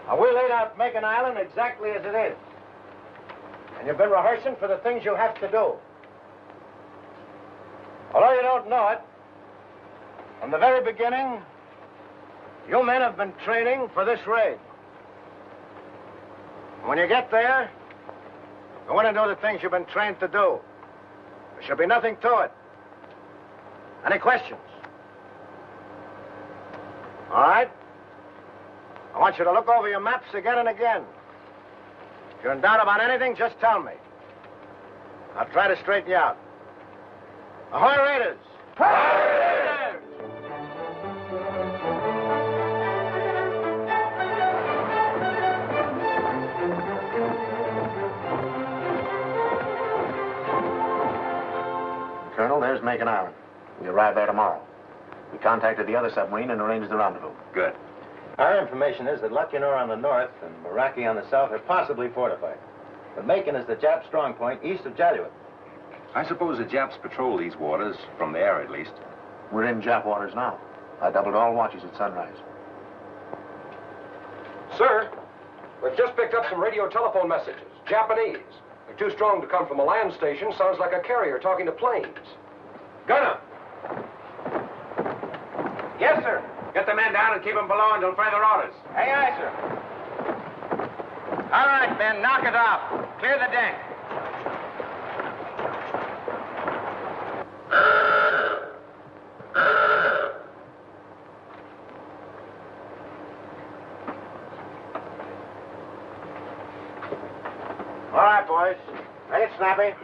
Now, we laid out Makin Island exactly as it is. And you've been rehearsing for the things you have to do. Although you don't know it, from the very beginning, you men have been training for this raid. When you get there, go in and do the things you've been trained to do. There should be nothing to it. Any questions? All right? I want you to look over your maps again and again. If you're in doubt about anything, just tell me. I'll try to straighten you out. Ahoy, Raiders! Colonel, there's Makin Island. We arrive there tomorrow. We contacted the other submarine and arranged the rendezvous. Good. Our information is that Lucknow on the north and Meraki on the south are possibly fortified. But Makin is the Jap strong point east of Jaluit. I suppose the Japs patrol these waters, from the air at least. We're in Jap waters now. I doubled all watches at sunrise. Sir, we've just picked up some radio telephone messages. Japanese. They're too strong to come from a land station. Sounds like a carrier talking to planes. Gunner! Yes, sir. Get the men down and keep them below until further orders. Aye, aye, sir. All right, men, knock it off. Clear the deck. All right, boys. Make it snappy.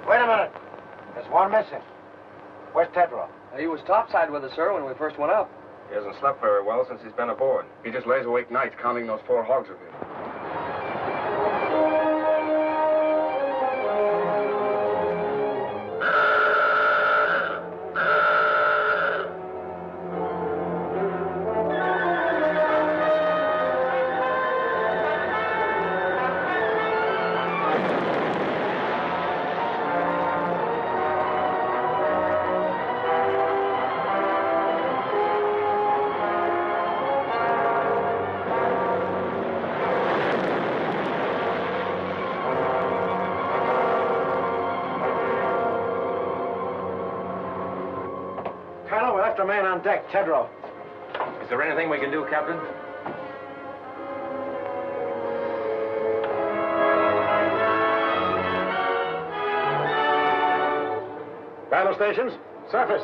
Wait a minute. There's one missing. Where's Tedrow? He was topside with us, sir, when we first went up. He hasn't slept very well since he's been aboard. He just lays awake nights counting those 4 hogs of his. Colonel, we're after a man on deck, Tedrow. Is there anything we can do, Captain? Battle stations, surface.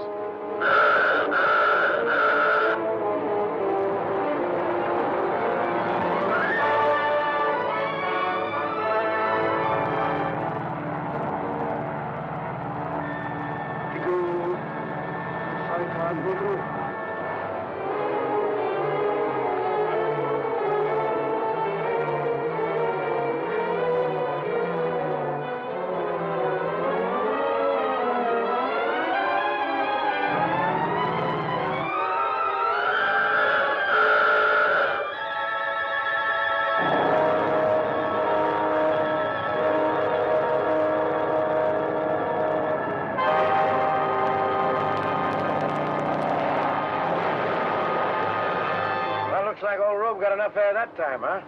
Looks like old Rube got enough air that time, huh?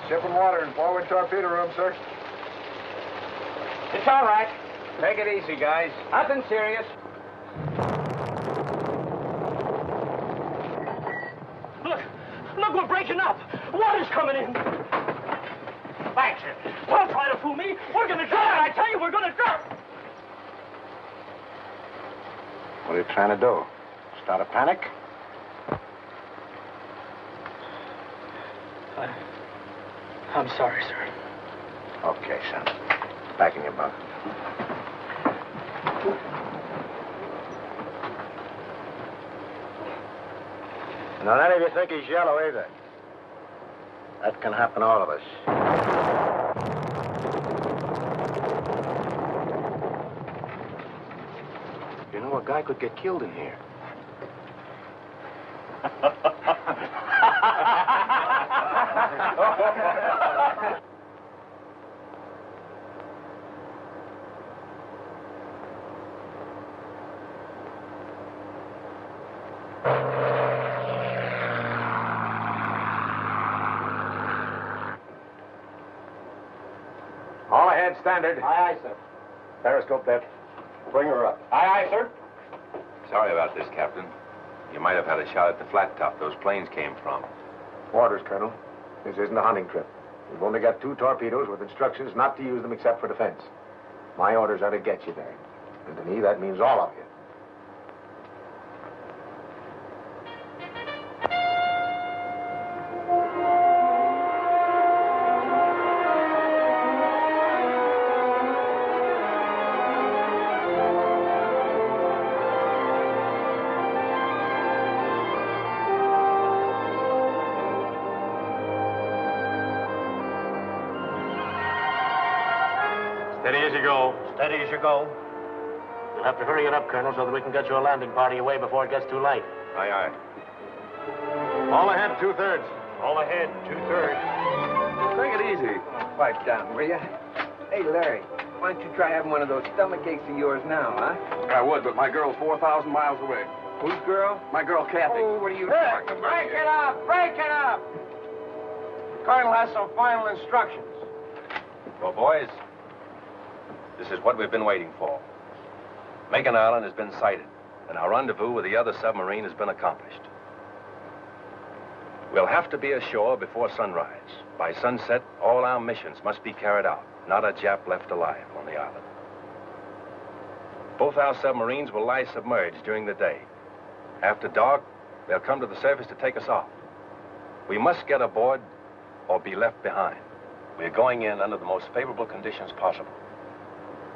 Ship and water in forward torpedo room, sir. It's all right. Take it easy, guys. Nothing serious. Look, we're breaking up. Water's coming in. Thanks. Don't try to fool me. We're gonna drown. I tell you, we're gonna drown. What are you trying to do? Start a panic? I'm sorry, sir. Okay, son. Back in your bunk. Now, none of you think he's yellow either. That can happen to all of us. You know, a guy could get killed in here. All ahead, standard. Aye, aye, sir. Periscope that. Bring her up. Aye, aye, sir. Sorry about this, Captain. You might have had a shot at the flat top those planes came from. Orders, Colonel. This isn't a hunting trip. We've only got 2 torpedoes with instructions not to use them except for defense. My orders are to get you there. And to me, that means all of you. Steady as you go. Steady as you go. You'll have to hurry it up, Colonel, so that we can get your landing party away before it gets too late. Aye, aye. All ahead, 2/3. All ahead, 2/3. Take it easy. Pipe down, will you? Hey, Larry, why don't you try having one of those stomach aches of yours now, huh? I would, but my girl's 4,000 miles away. Whose girl? My girl, Kathy. Oh, what are you talking about? Break it up! Break it up! The Colonel has some final instructions. Well, boys, this is what we've been waiting for. Makin Island has been sighted, and our rendezvous with the other submarine has been accomplished. We'll have to be ashore before sunrise. By sunset, all our missions must be carried out. Not a Jap left alive on the island. Both our submarines will lie submerged during the day. After dark, they'll come to the surface to take us off. We must get aboard or be left behind. We're going in under the most favorable conditions possible.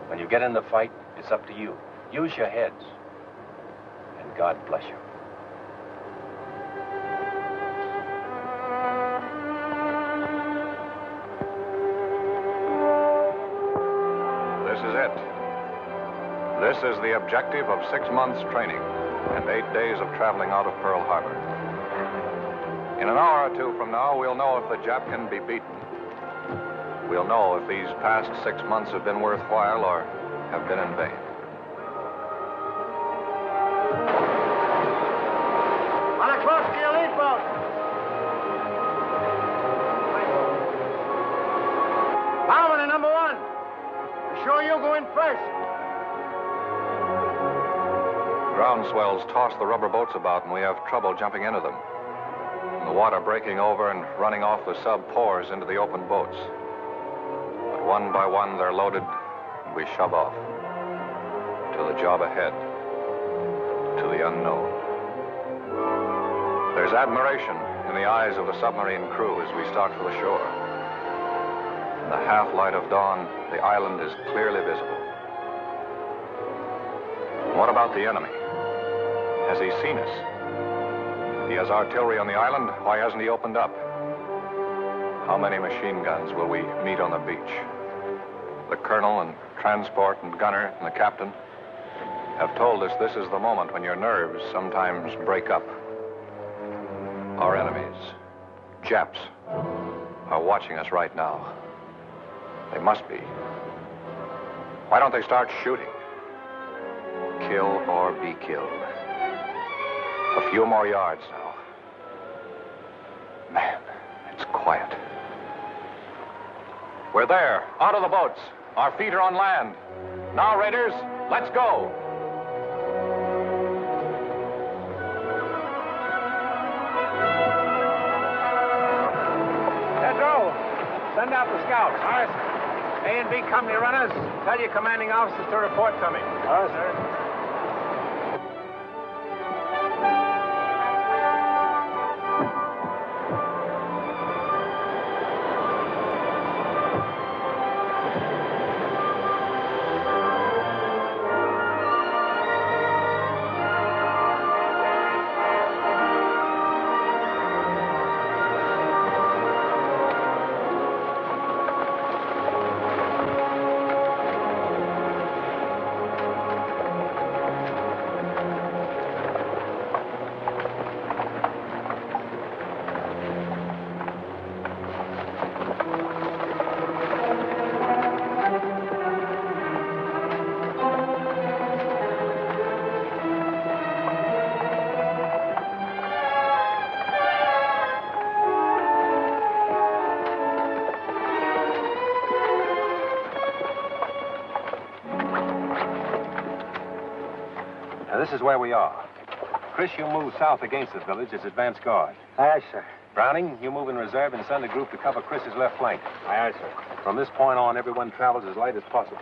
When you get in the fight, it's up to you. Use your heads. And God bless you. This is it. This is the objective of 6 months' training and 8 days of traveling out of Pearl Harbor. In an hour or 2 from now, we'll know if the Jap can be beaten. We'll know if these past 6 months have been worthwhile or have been in vain. On a close to your lead boat. Ground swells toss the rubber boats about, and we have trouble jumping into them. And the water breaking over and running off the sub pours into the open boats. But one by one, they're loaded, and we shove off. To the job ahead. To the unknown. There's admiration in the eyes of the submarine crew as we start for the shore. In the half-light of dawn, the island is clearly visible. What about the enemy? Has he seen us? He has artillery on the island. Why hasn't he opened up? How many machine guns will we meet on the beach? The colonel and transport and gunner and the captain have told us this is the moment when your nerves sometimes break up. Our enemies, Japs, are watching us right now. They must be. Why don't they start shooting? Kill or be killed. A few more yards now. Man, it's quiet. We're there, out of the boats. Our feet are on land. Now, Raiders, let's go. Tedrow, send out the scouts. All right, sir. A and B company runners, tell your commanding officers to report to me. All right, sir. This is where we are. Chris, you move south against the village as advance guard. Aye, sir. Browning, you move in reserve and send a group to cover Chris's left flank. Aye, sir. From this point on, everyone travels as light as possible.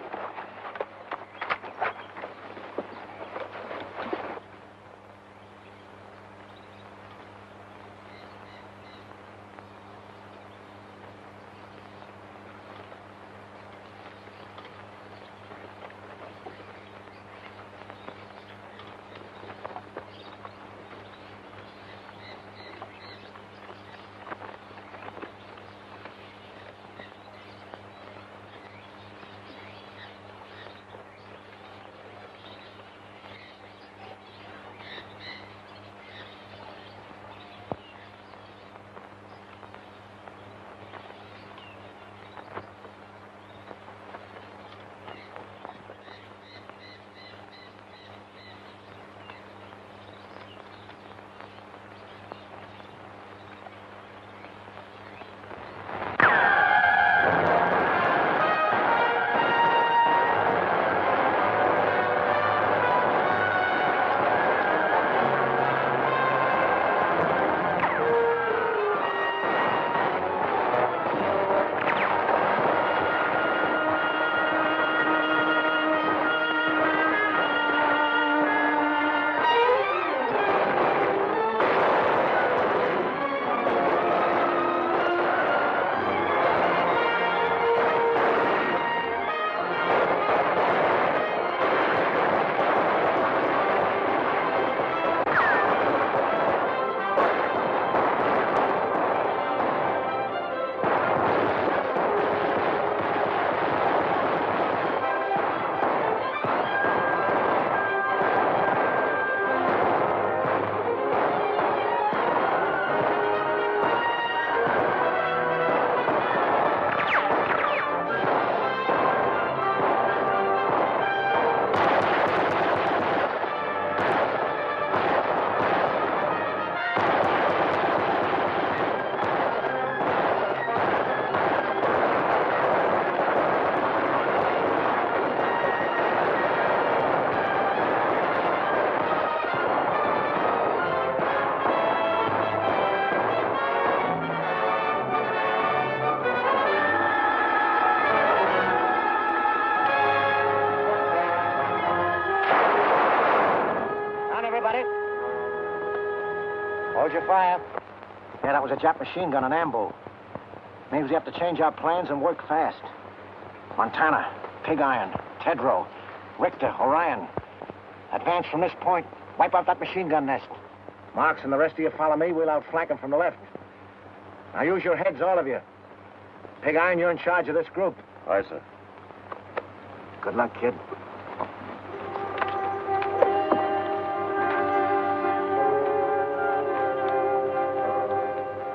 buddy. Hold your fire. Yeah, that was a Jap machine gun on ambo. Means we have to change our plans and work fast. Montana, Pig Iron, Tedrow, Richter, Orion. Advance from this point. Wipe out that machine gun nest. Marks and the rest of you follow me. We'll outflank them from the left. Now use your heads, all of you. Pig Iron, you're in charge of this group. Aye, sir. Good luck, kid.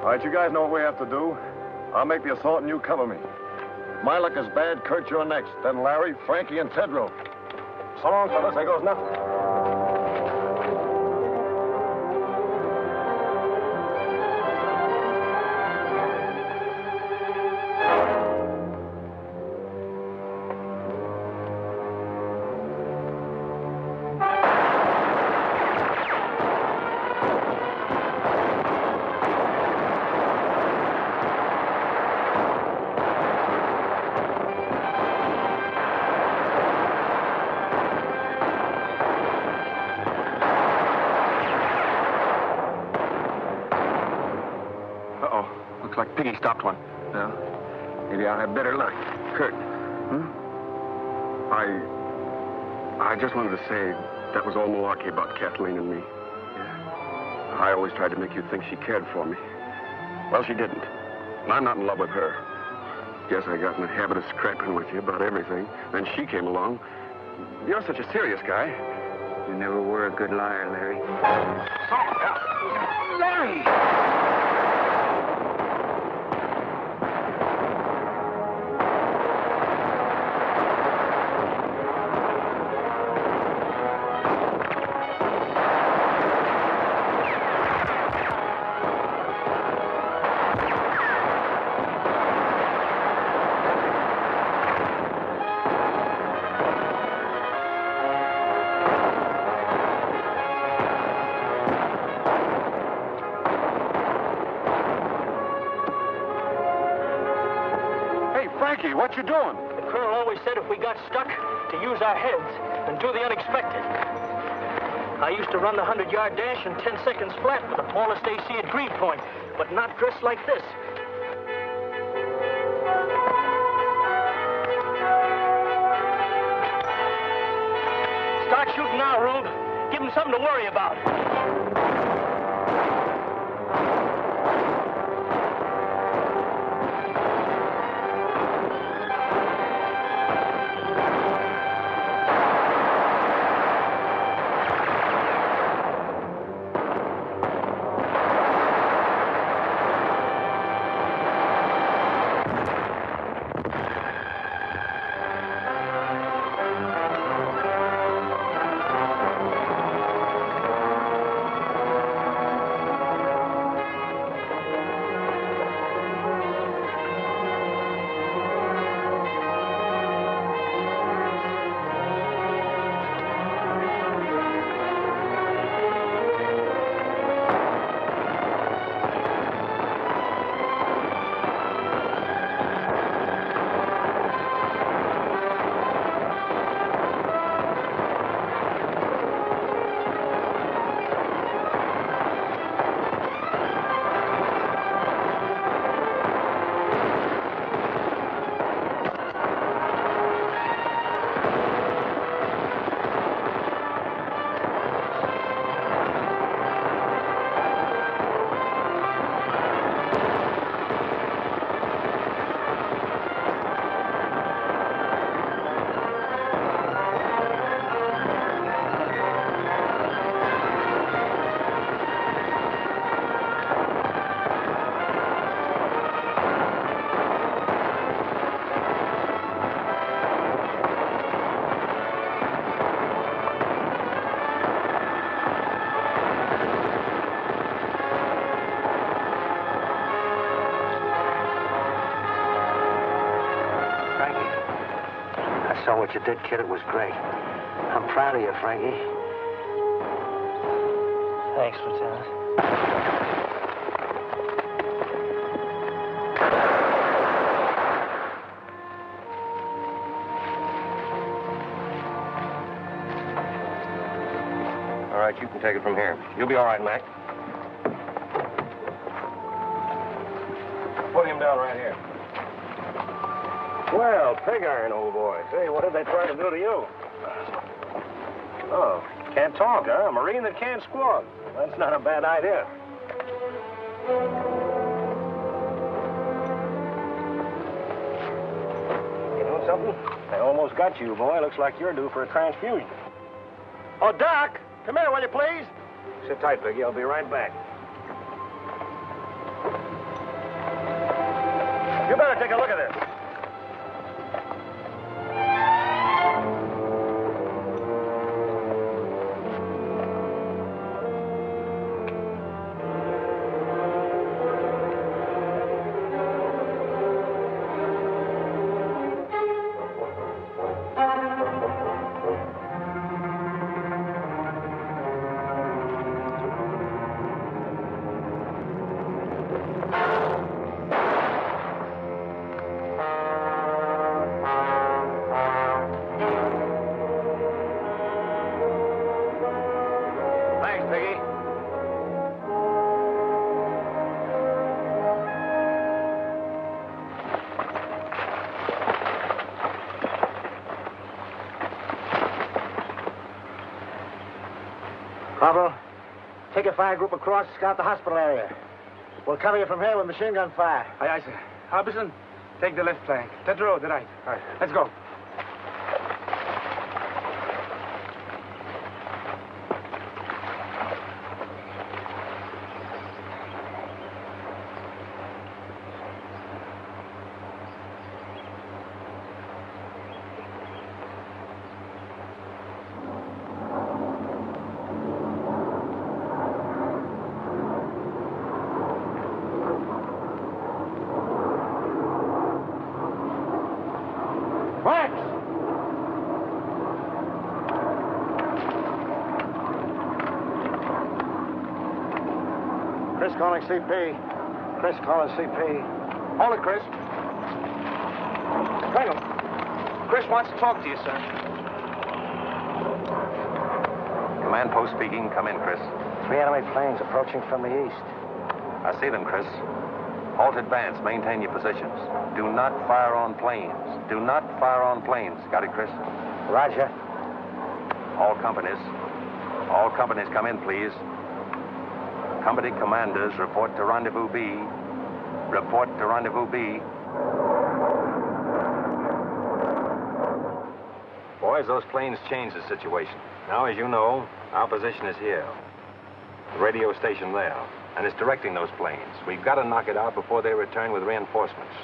All right, you guys know what we have to do. I'll make the assault and you cover me. If my luck is bad, Kurt, you're next. Then Larry, Frankie, and Tedrow. So long, fellas. There goes nothing. Like Piggy stopped one. Yeah? Maybe I'll have better luck. Kurt. I just wanted to say that was all malarkey about Kathleen and me. Yeah. I always tried to make you think she cared for me. Well, she didn't. And I'm not in love with her. Guess I got in the habit of scrapping with you about everything. Then she came along. You're such a serious guy. You never were a good liar, Larry. Larry! What you doing? The colonel always said if we got stuck, to use our heads and do the unexpected. I used to run the 100-yard dash in 10 seconds flat with the smallest AC at Green Point, but not dressed like this. Start shooting now, Rube. Give him something to worry about. saw what you did, kid. It was great. I'm proud of you, Frankie. Thanks, Lieutenant. All right, you can take it from here. You'll be all right, Mac. Put him down right here. Well, pig iron, old boy. Say, what did they try to do to you? Oh, can't talk, huh? A Marine that can't squawk. That's not a bad idea. You know something? I almost got you, boy. Looks like you're due for a transfusion. Oh, Doc! Come here, will you, please? Sit tight, Piggy. I'll be right back. You better take a look at this. Corporal, take a fire group across, scout the hospital area. We'll cover you from here with machine gun fire. Aye, aye, sir. Harbison, take the left flank. Tedrow, the right. All right, let's go. Chris calling CP. Chris calling CP. Hold it, Chris. Colonel, Chris wants to talk to you, sir. Command post speaking. Come in, Chris. 3 enemy planes approaching from the east. I see them, Chris. Halt advance. Maintain your positions. Do not fire on planes. Do not fire on planes. Got it, Chris? Roger. All companies come in, please. Company commanders, report to Rendezvous B. Report to Rendezvous B. Boys, those planes changed the situation. Now, as you know, our position is here. The radio station there. And it's directing those planes. We've got to knock it out before they return with reinforcements.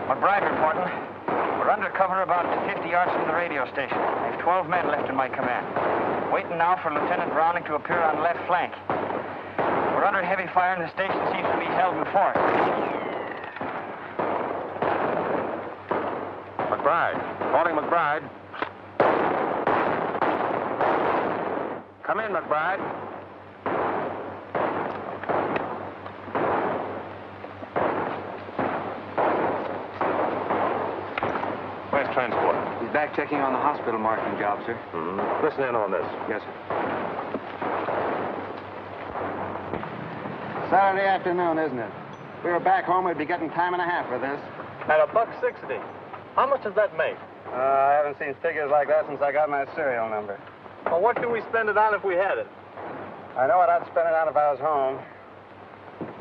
McBride reporting. We're under cover about 50 yards from the radio station. I have 12 men left in my command. Waiting now for Lieutenant Browning to appear on the left flank. We're under heavy fire and the station seems to be held in fort. McBride. Calling McBride. Come in, McBride. Where's transport? He's back checking on the hospital marking job, sir. Mm-hmm. Listen in on this. Yes, sir. Saturday afternoon, isn't it? If we were back home, we'd be getting time and a half for this. At $1.60. How much does that make? I haven't seen figures like that since I got my serial number. Well, what can we spend it on if we had it? I know what I'd spend it on if I was home.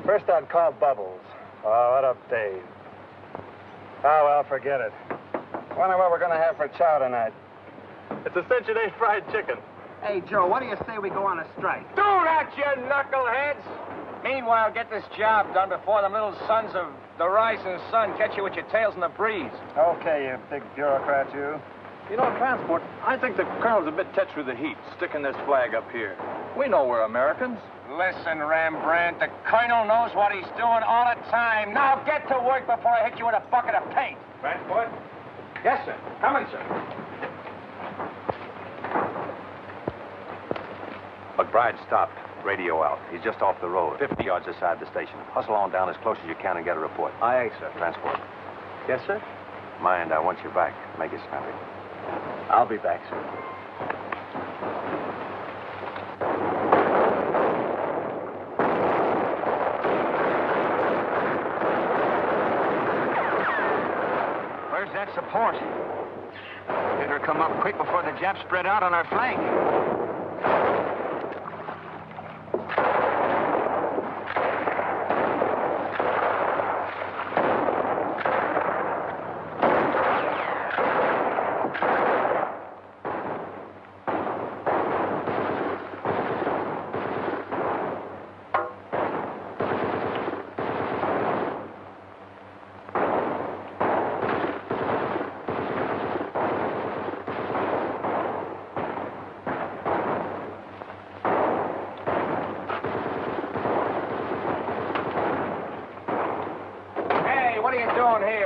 First, I'd call Bubbles. Oh, what a day. Oh, well, forget it. Wonder what we're going to have for chow tonight. It's a cinch it ain't fried chicken. Hey, Joe, what do you say we go on a strike? Do that, you knuckleheads! Meanwhile, get this job done before the little sons of the rising sun catch you with your tails in the breeze. Okay, you big bureaucrat, you. You know, transport, I think the colonel's a bit touched with the heat, sticking this flag up here. We know we're Americans. Listen, Rembrandt, the colonel knows what he's doing all the time. Now get to work before I hit you with a bucket of paint. Transport? Yes, sir. Coming, sir. McBride stopped. Radio out. He's just off the road, 50 yards aside the station. Hustle on down as close as you can and get a report. Aye, aye, sir. Transport. Yes, sir? Mind, I want you back. Make it snappy. I'll be back, sir. Where's that support? Better come up quick before the Japs spread out on our flank.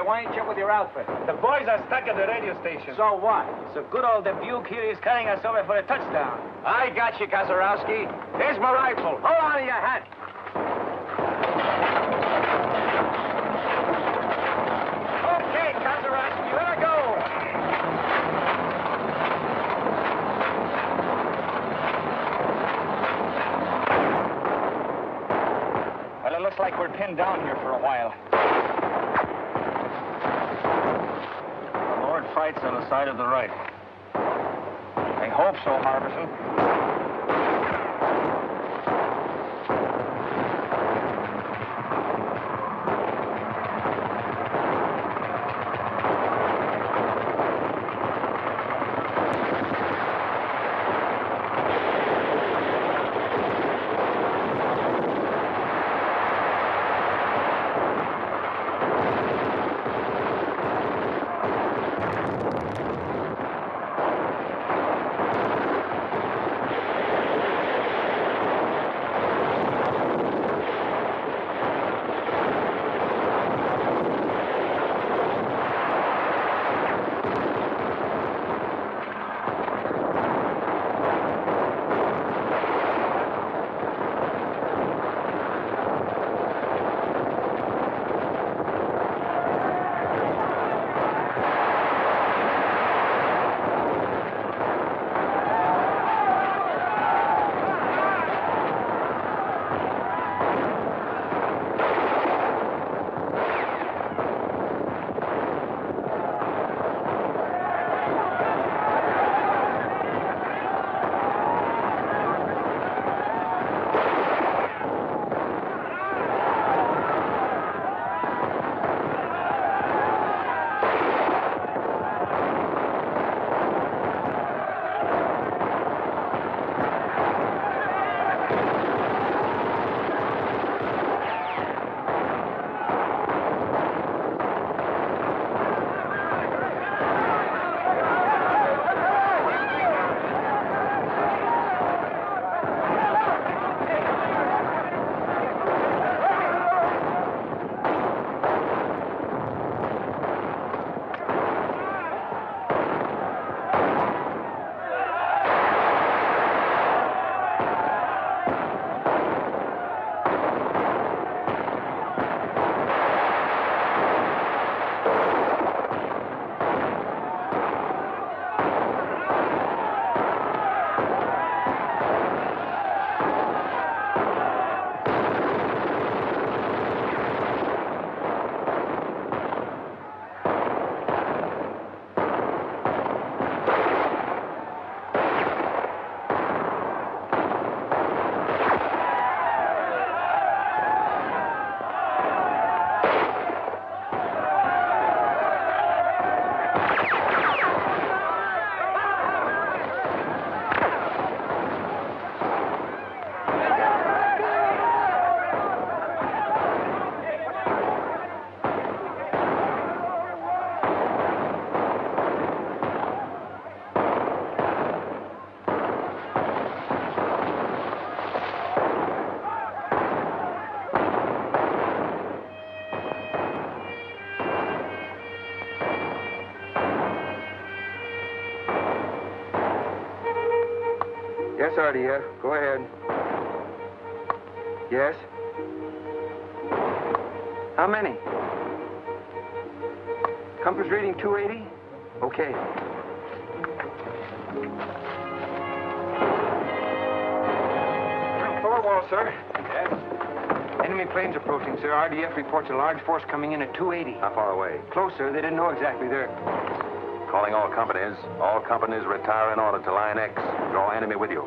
Why ain't you with your outfit? The boys are stuck at the radio station. So what? So good old Dubuque here is carrying us over for a touchdown. I got you, Kazarowski. Here's my rifle. Hold on to your hat. Okay, Kazarowski, let her go. Well, it looks like we're pinned down here for a while. Fights on the side of the right. I hope so, Harbison. Yes, RDF. Go ahead. Yes? How many? Compass reading 280? Okay. Thorwald, sir. Yes? Enemy planes approaching, sir. RDF reports a large force coming in at 280. How far away? Close, sir. They didn't know exactly. They're... Calling all companies. All companies retire in order to line X. Draw enemy with you.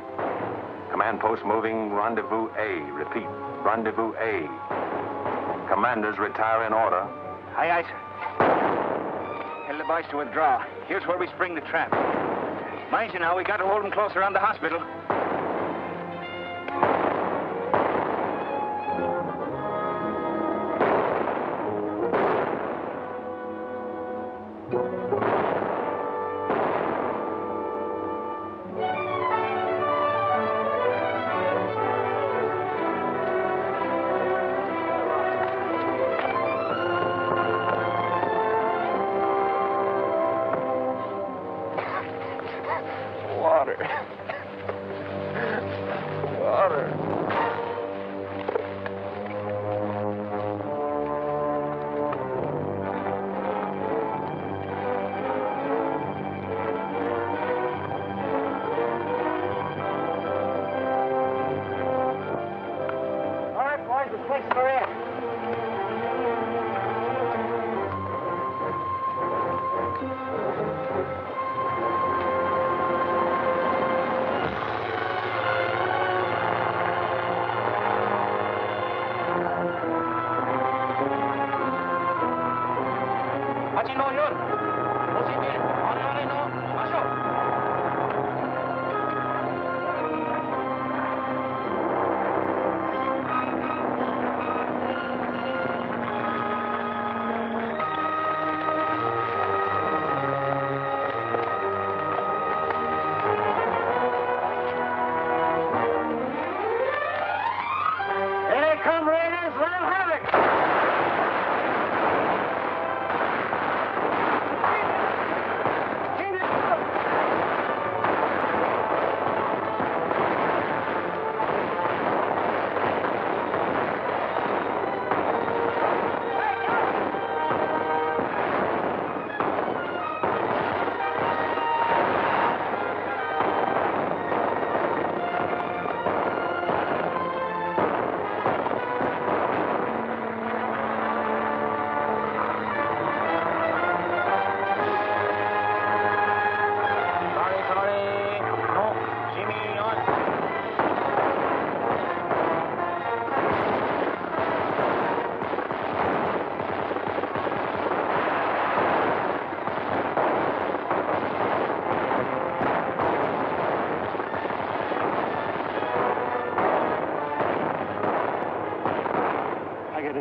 Command post moving. Rendezvous A. Repeat. Rendezvous A. Commanders retire in order. Aye, aye, sir. Tell the boys to withdraw. Here's where we spring the trap. Mind you now, we got to hold them close around the hospital.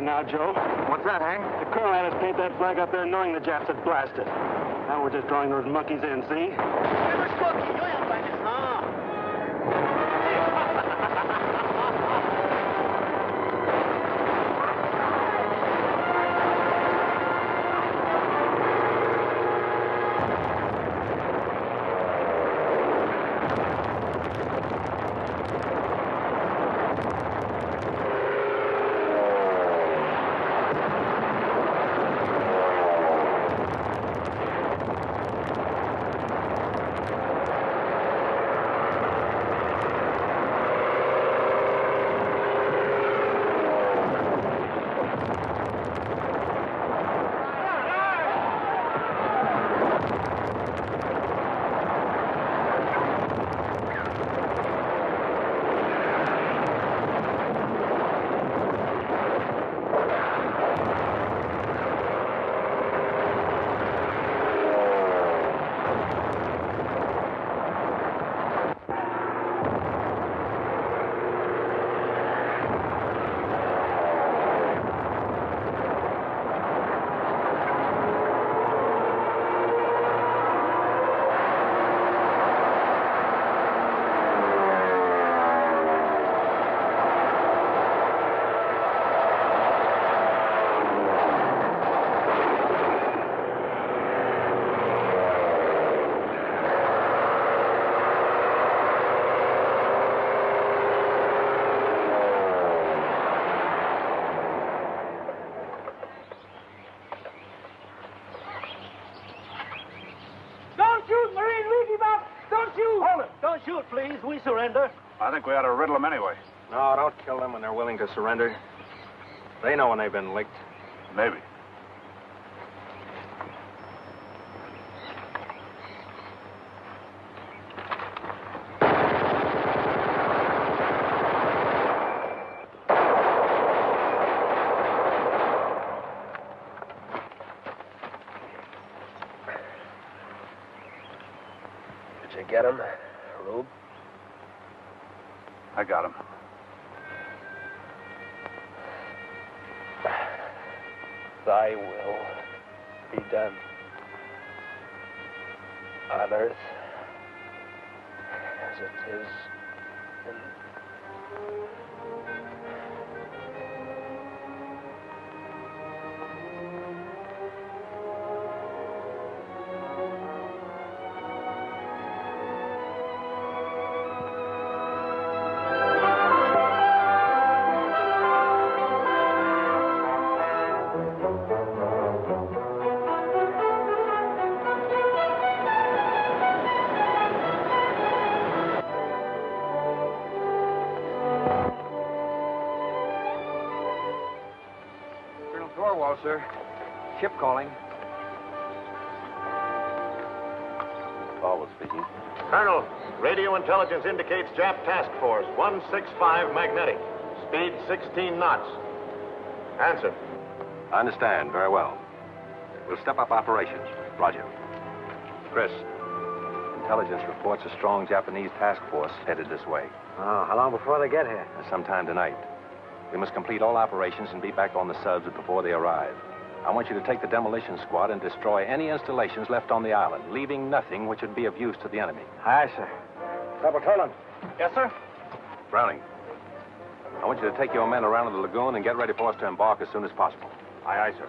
Now, Joe. What's that, Hank? The colonel had us paint that flag up there knowing the Japs had blasted. Now we're just drawing those monkeys in, see? shoot, please. We surrender. I think we ought to riddle them anyway. No, don't kill them when they're willing to surrender. They know when they've been licked. Maybe. Did you get him, Rube? I got him. Thy will be done on earth as it is in... Thorwald, sir. Ship calling. Thorwald speaking. Colonel, radio intelligence indicates Jap Task Force 165 magnetic. Speed 16 knots. Answer. I understand. Very well. We'll step up operations. Roger. Chris, intelligence reports a strong Japanese task force headed this way. Oh, how long before they get here? Sometime tonight. We must complete all operations and be back on the subs before they arrive. I want you to take the demolition squad and destroy any installations left on the island, leaving nothing which would be of use to the enemy. Aye, sir. Double Toland. Yes, sir? Browning, I want you to take your men around to the lagoon and get ready for us to embark as soon as possible. Aye, aye, sir.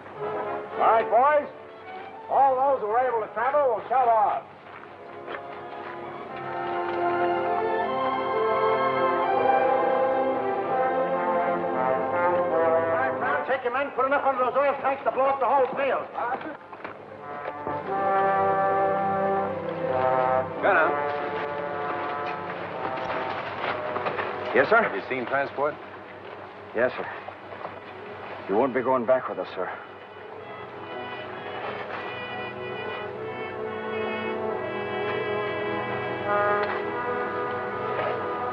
All right, boys. All those who are able to travel will shove off. Take your men, put enough under those oil tanks to blow up the whole field. Go now. Yes, sir? Have you seen transport? Yes, sir. You won't be going back with us, sir.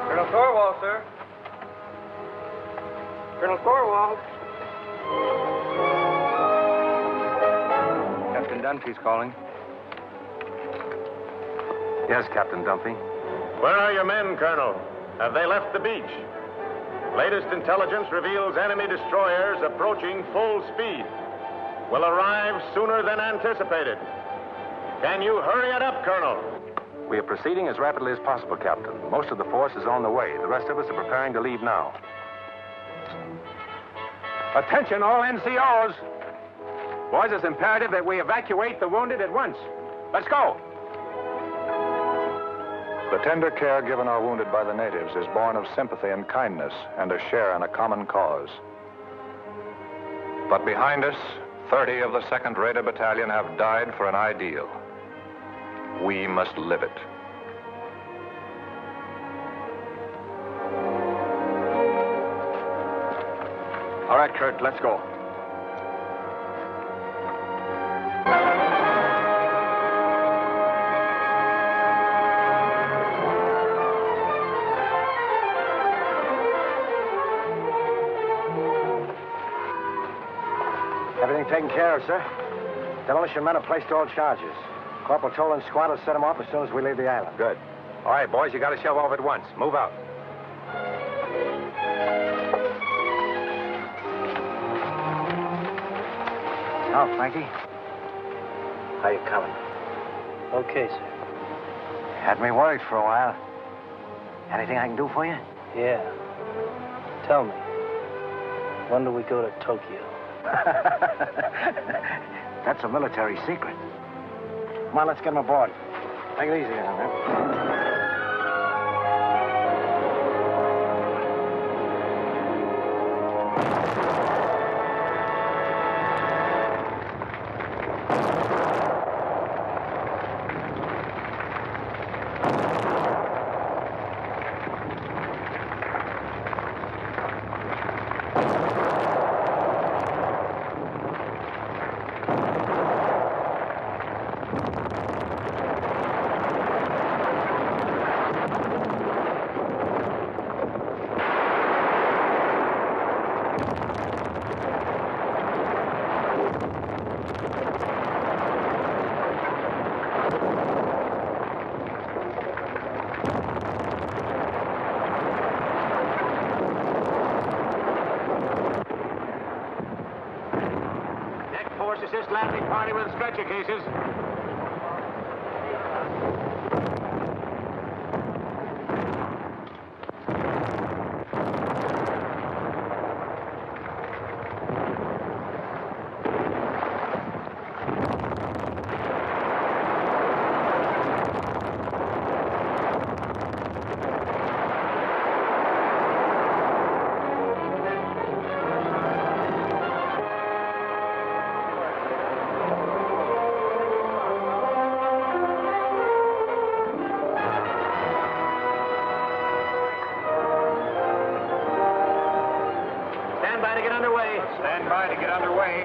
Colonel Thorwald, sir. Colonel Thorwald. Captain Dunphy's calling. Yes, Captain Dunphy. Where are your men, Colonel? Have they left the beach? Latest intelligence reveals enemy destroyers approaching full speed. Will arrive sooner than anticipated. Can you hurry it up, Colonel? We are proceeding as rapidly as possible, Captain. Most of the force is on the way. The rest of us are preparing to leave now. Attention, all NCOs. Boys, it's imperative that we evacuate the wounded at once. Let's go. The tender care given our wounded by the natives is born of sympathy and kindness and a share in a common cause. But behind us, 30 of the 2nd Raider Battalion have died for an ideal. We must live it. All right, Kurt, let's go. Everything taken care of, sir. Demolition men have placed all charges. Corporal Toland's squad will set them off as soon as we leave the island. Good. All right, boys, you got to shove off at once. Move out. Now, Frankie. How you coming? Okay, sir. Had me worried for a while. Anything I can do for you? Yeah. Tell me, when do we go to Tokyo? That's a military secret. Come on, let's get him aboard. Take it easy now, man. landing party with stretcher cases. Stand by to get underway.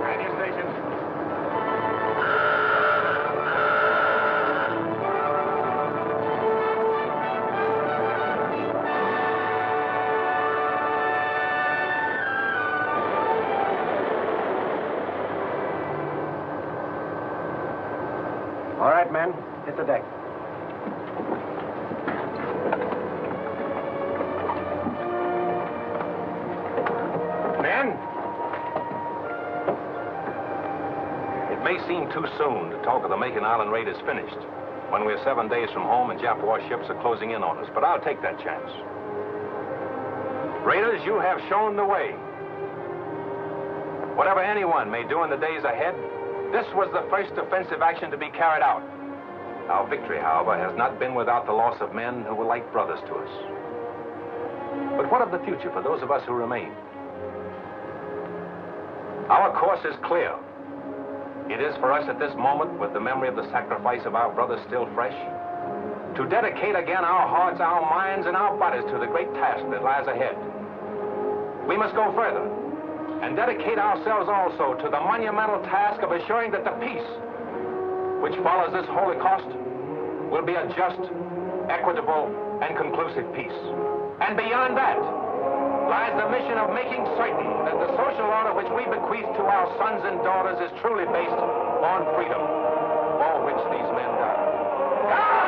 Radio station. All right, men, hit the deck. It may seem too soon to talk of the Makin Island raid is finished, when we're 7 days from home and Jap warships are closing in on us, but I'll take that chance. Raiders, you have shown the way. Whatever anyone may do in the days ahead, this was the first offensive action to be carried out. Our victory, however, has not been without the loss of men who were like brothers to us. But what of the future for those of us who remain? Our course is clear. It is for us at this moment, with the memory of the sacrifice of our brothers still fresh, to dedicate again our hearts, our minds, and our bodies to the great task that lies ahead. We must go further and dedicate ourselves also to the monumental task of assuring that the peace which follows this holocaust will be a just, equitable, and conclusive peace. And beyond that lies the mission of making certain that the social order which we bequeath to our sons and daughters is truly based on freedom, for which these men died.